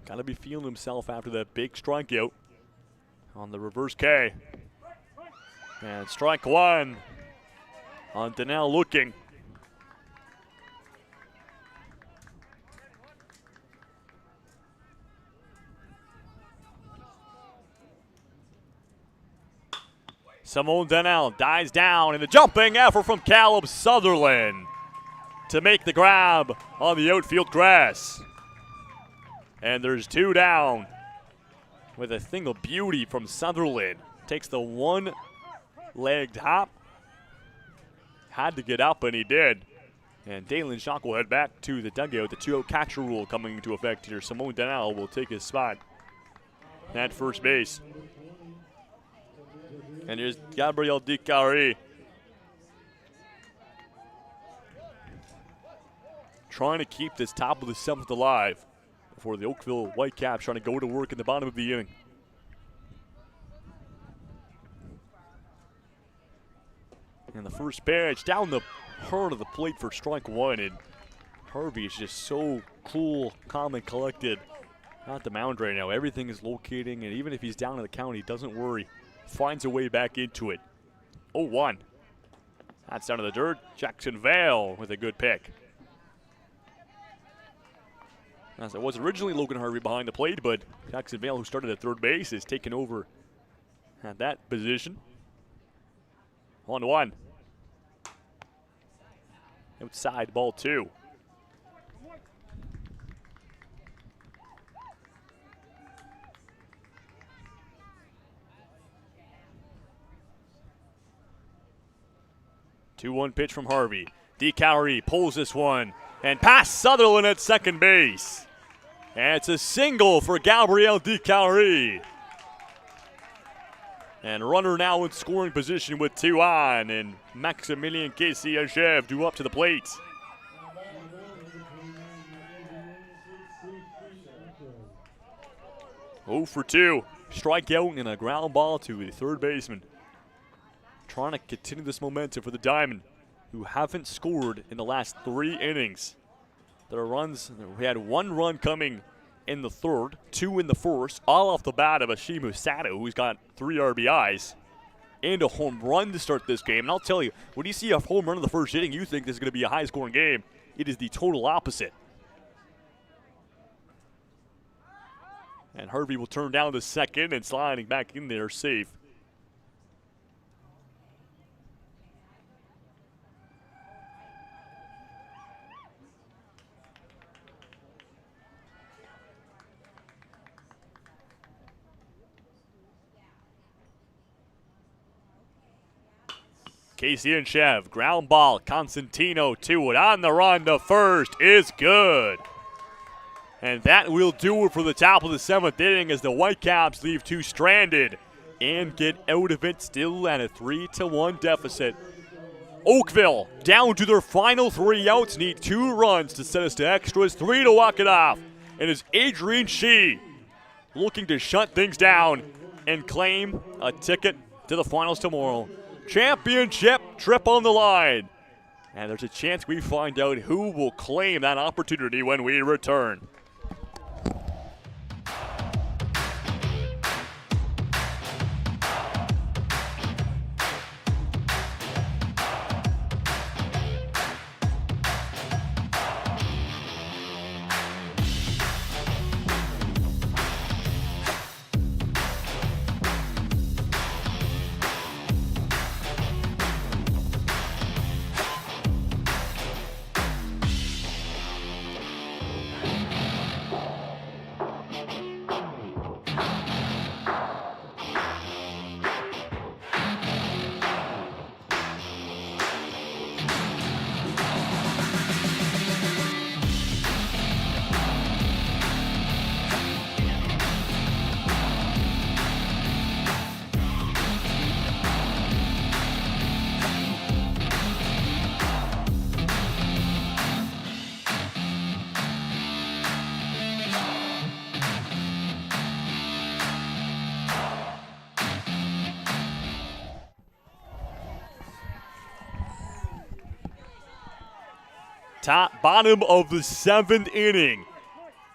got to be feeling himself after that big strikeout on the reverse K. And strike 1 on Donnell looking. Simone Donnell dies down in the jumping effort from Caleb Sutherland to make the grab on the outfield grass. And there's 2 down with a thing of beauty from Sutherland. Takes the one-legged hop. Had to get up, and he did. And Dalen Jacques will head back to the dugout. The 2-out catcher rule coming into effect here. Simone Donnell will take his spot at first base. And here's Gabriel Dicari. Trying to keep this top of the 7th alive before the Oakville Whitecaps trying to go to work in the bottom of the inning. And the first pitch down the hard of the plate for strike one, and Harvey is just so cool, calm, and collected at the mound right now. Everything is locating, and even if he's down in the count, he doesn't worry. Finds a way back into it. 0-1. That's down to the dirt. Jackson Vale with a good pick. As it was originally Logan Harvey behind the plate, but Jackson Vale, who started at third base, is taken over at that position. 1-1. Outside ball 2. Two-one pitch from Harvey. DeCalary pulls this one and past Sutherland at second base. And it's a single for Gabriel DeCalary. And runner now in scoring position with 2 on, and Maximilian Casey-Achev due up to the plate. Oh for 2. Strikeout and a ground ball to the third baseman. Trying to continue this momentum for the Diamond, who haven't scored in the last 3 innings. Their runs, we had 1 run coming in the third, 2 in the first, all off the bat of Ashimu Sato, who's got 3 RBIs and a home run to start this game. And I'll tell you, when you see a home run in the first inning, you think this is going to be a high-scoring game. It is the total opposite. And Harvey will turn down the second and sliding back in there safe. Casey-Achev, ground ball, Constantino to it, on the run to first is good. And that will do it for the top of the 7th inning as the Whitecaps leave 2 stranded and get out of it still at a 3-1 deficit. Oakville down to their final 3 outs, need 2 runs to set us to extras, 3 to walk it off. And it's Adrian Shee looking to shut things down and claim a ticket to the finals tomorrow. Championship trip on the line. And there's a chance we find out who will claim that opportunity when we return. Bottom of the 7th inning.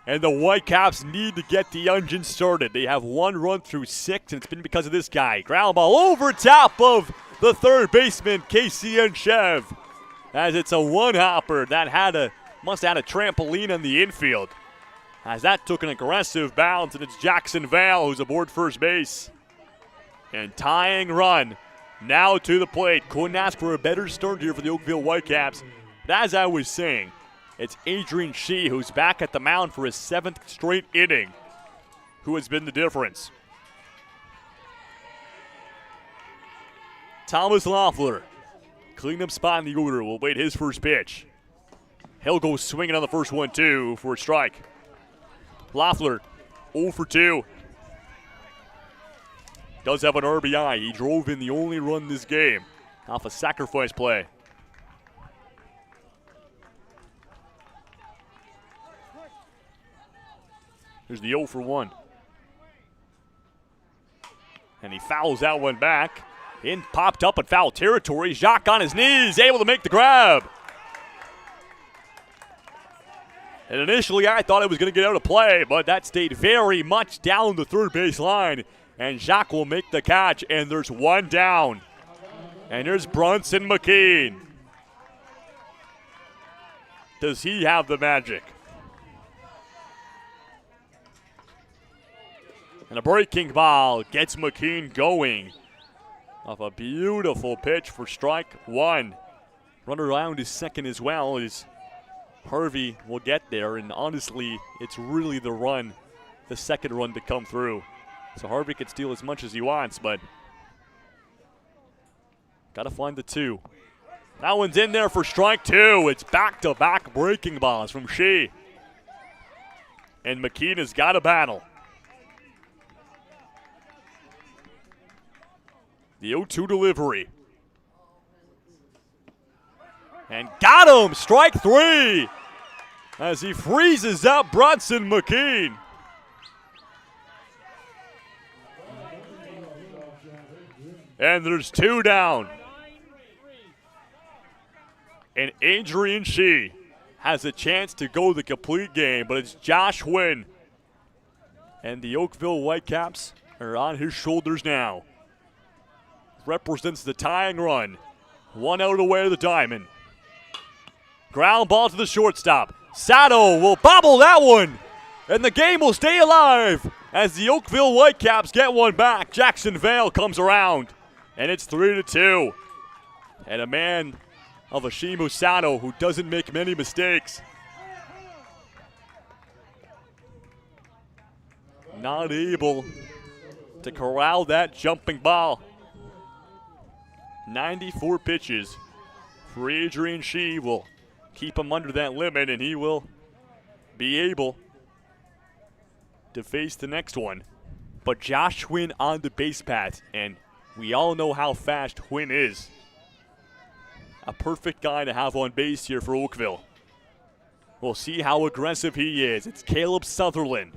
And the Whitecaps need to get the engine started. They have 1 run through 6, and it's been because of this guy. Ground ball over top of the third baseman, Casey-Achev. As it's a one-hopper that must have had a trampoline on the infield. As that took an aggressive bounce, and it's Jackson Vale who's aboard first base. And tying run now to the plate. Couldn't ask for a better start here for the Oakville Whitecaps. But as I was saying, it's Adrian Shee who's back at the mound for his 7th straight inning who has been the difference. Thomas Loeffler, clean up spot in the order, will wait his first pitch. He'll go swinging on the first one too for a strike. Loeffler 0 for 2. Does have an RBI. He drove in the only run this game off a sacrifice play. There's the 0 for 1. And he fouls that one back. In popped up in foul territory. Jacques on his knees, able to make the grab. And initially I thought it was going to get out of play, but that stayed very much down the third base line. And Jacques will make the catch, and there's one down. And there's Bronson McKean. Does he have the magic? And a breaking ball gets McKean going off a beautiful pitch for strike one. Run around is second as well as Harvey will get there. And honestly, it's really the second run to come through. So Harvey can steal as much as he wants, but got to find the two. That one's in there for strike two. It's back-to-back breaking balls from Shea. And McKean has got a battle. The 0-2 delivery. And got him! Strike three! As he freezes up Bronson McKean. And there's two down. And Adrian Shea has a chance to go the complete game, but it's Josh Wynn. And the Oakville Whitecaps are on his shoulders now. Represents the tying run. One out away to the diamond. Ground ball to the shortstop. Sato will bobble that one. And the game will stay alive as the Oakville Whitecaps get one back. Jackson Vale comes around. And it's 3-2. And a man of Ashimu Sato who doesn't make many mistakes. Not able to corral that jumping ball. 94 pitches for Adrian Shea will keep him under that limit, and he will be able to face the next one. But Josh Wynn on the base path, and we all know how fast Wynn is. A perfect guy to have on base here for Oakville. We'll see how aggressive he is. It's Caleb Sutherland.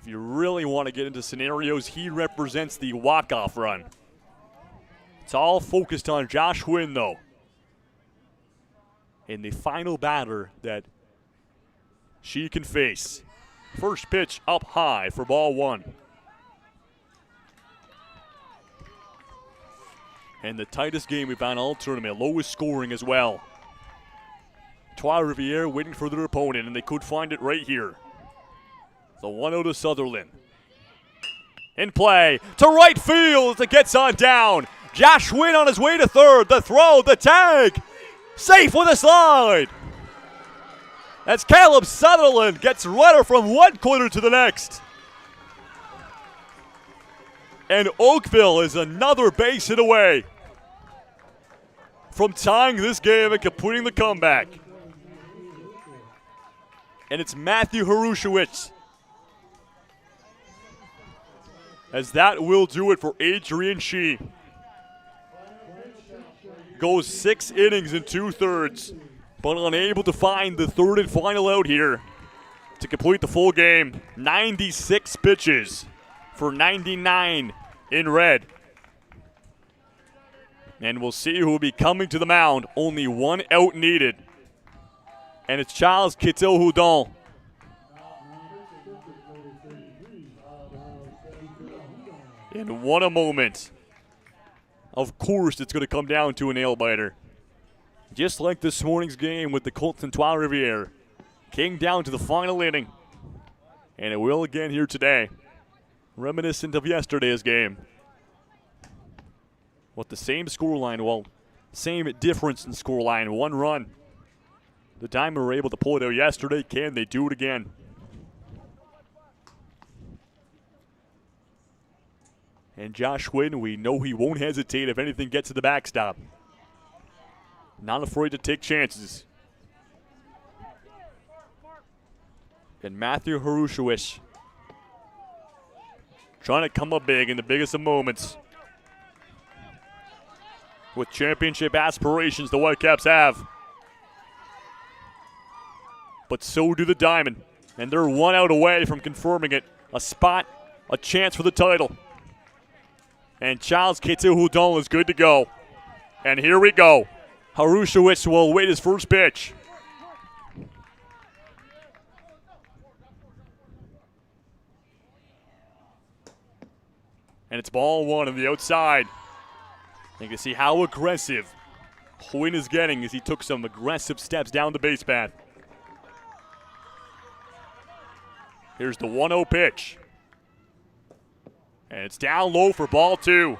If you really want to get into scenarios, he represents the walk-off run. It's all focused on Josh Wynn, though. In the final batter that she can face. First pitch up high for ball one. And the tightest game we've had all tournament, lowest scoring as well. Trois-Rivières waiting for their opponent, and they could find it right here. The 1-0 to Sutherland. In play to right field as it gets on down. Josh Wynn on his way to third. The throw, the tag. Safe with a slide. As Caleb Sutherland gets runner from one corner to the next. And Oakville is another base hit away from tying this game and completing the comeback. And it's Matthew Harushewicz. As that will do it for Adrian Shea. Goes 6 innings and 2/3, but unable to find the third and final out here to complete the full game. 96 pitches for 99 in red. And we'll see who will be coming to the mound. Only one out needed. And it's Charles Kittel-Houdon. And what a moment. Of course it's going to come down to a nail-biter. Just like this morning's game with the Colts and Trois-Rivières. Came down to the final inning. And it will again here today. Reminiscent of yesterday's game. With the same scoreline, well, same difference in scoreline, 1 run. The Diamond were able to pull it out yesterday. Can they do it again? And Josh Wynn, we know he won't hesitate if anything gets to the backstop. Not afraid to take chances. And Matthew Harushewicz trying to come up big in the biggest of moments. With championship aspirations the Whitecaps have. But so do the Diamond. And they're 1 out away from confirming it. A spot, a chance for the title. And Charles Kété-Houdon is good to go. And here we go. Harushewicz will await his first pitch. And it's ball one on the outside. You can see how aggressive Quinn is getting as he took some aggressive steps down the base path. Here's the 1-0 pitch. And it's down low for ball two.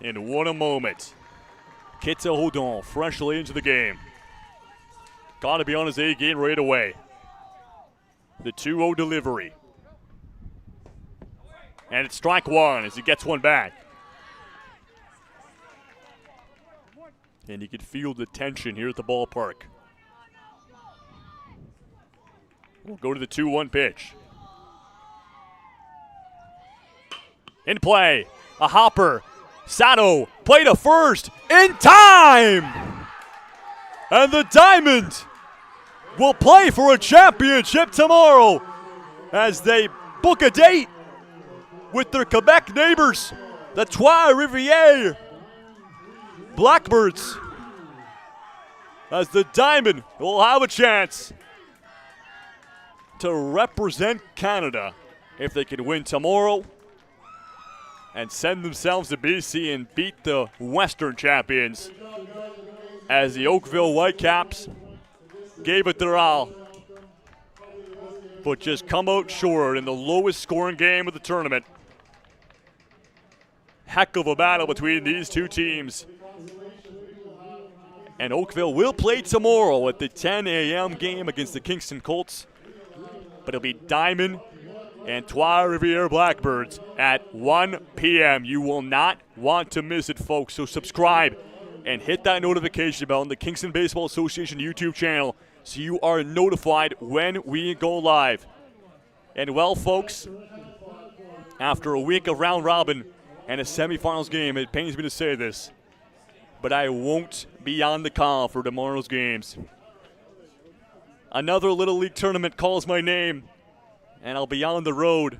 And what a moment. Kété-Houdon freshly into the game. Got to be on his A game right away. The 2-0 delivery. And it's strike one as he gets one back. And you can feel the tension here at the ballpark. We'll go to the 2-1 pitch. In play, a hopper. Sato, play to first, in time! And the Diamond will play for a championship tomorrow as they book a date with their Quebec neighbors, the Trois-Rivières Blackbirds, as the Diamond will have a chance to represent Canada if they can win tomorrow and send themselves to BC and beat the Western champions as the Oakville Whitecaps gave it their all, but just come out short in the lowest scoring game of the tournament. Heck of a battle between these two teams. And Oakville will play tomorrow at the 10 a.m. game against the Kingston Colts, but it'll be Diamond and Trois-Rivières Blackbirds at 1 p.m. You will not want to miss it, folks. So subscribe and hit that notification bell on the Kingston Baseball Association YouTube channel so you are notified when we go live. And well, folks, after a week of round robin and a semifinals game, it pains me to say this, but I won't be on the call for tomorrow's games. Another Little League tournament calls my name, and I'll be on the road,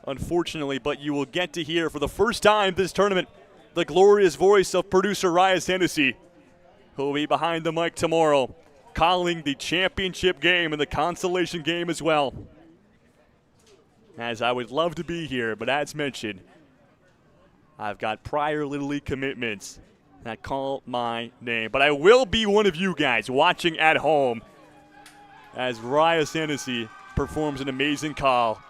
unfortunately, but you will get to hear for the first time this tournament the glorious voice of producer Ryan Hennessy, who will be behind the mic tomorrow, calling the championship game and the consolation game as well. As I would love to be here, but as mentioned, I've got prior Little League commitments that call my name. But I will be one of you guys watching at home as Ryan Hennessy performs an amazing call.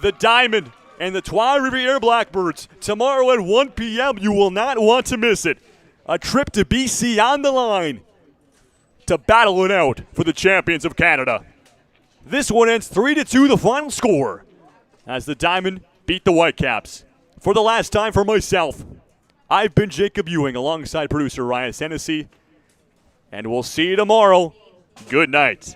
The Diamond and the Trois-Rivières Blackbirds tomorrow at 1 p.m. You will not want to miss it. A trip to BC on the line to battle it out for the champions of Canada. This one ends 3-2, the final score, as the Diamond beat the Whitecaps. For the last time for myself, I've been Jacob Ewing alongside producer Ryan Hennessy, and we'll see you tomorrow. Good night.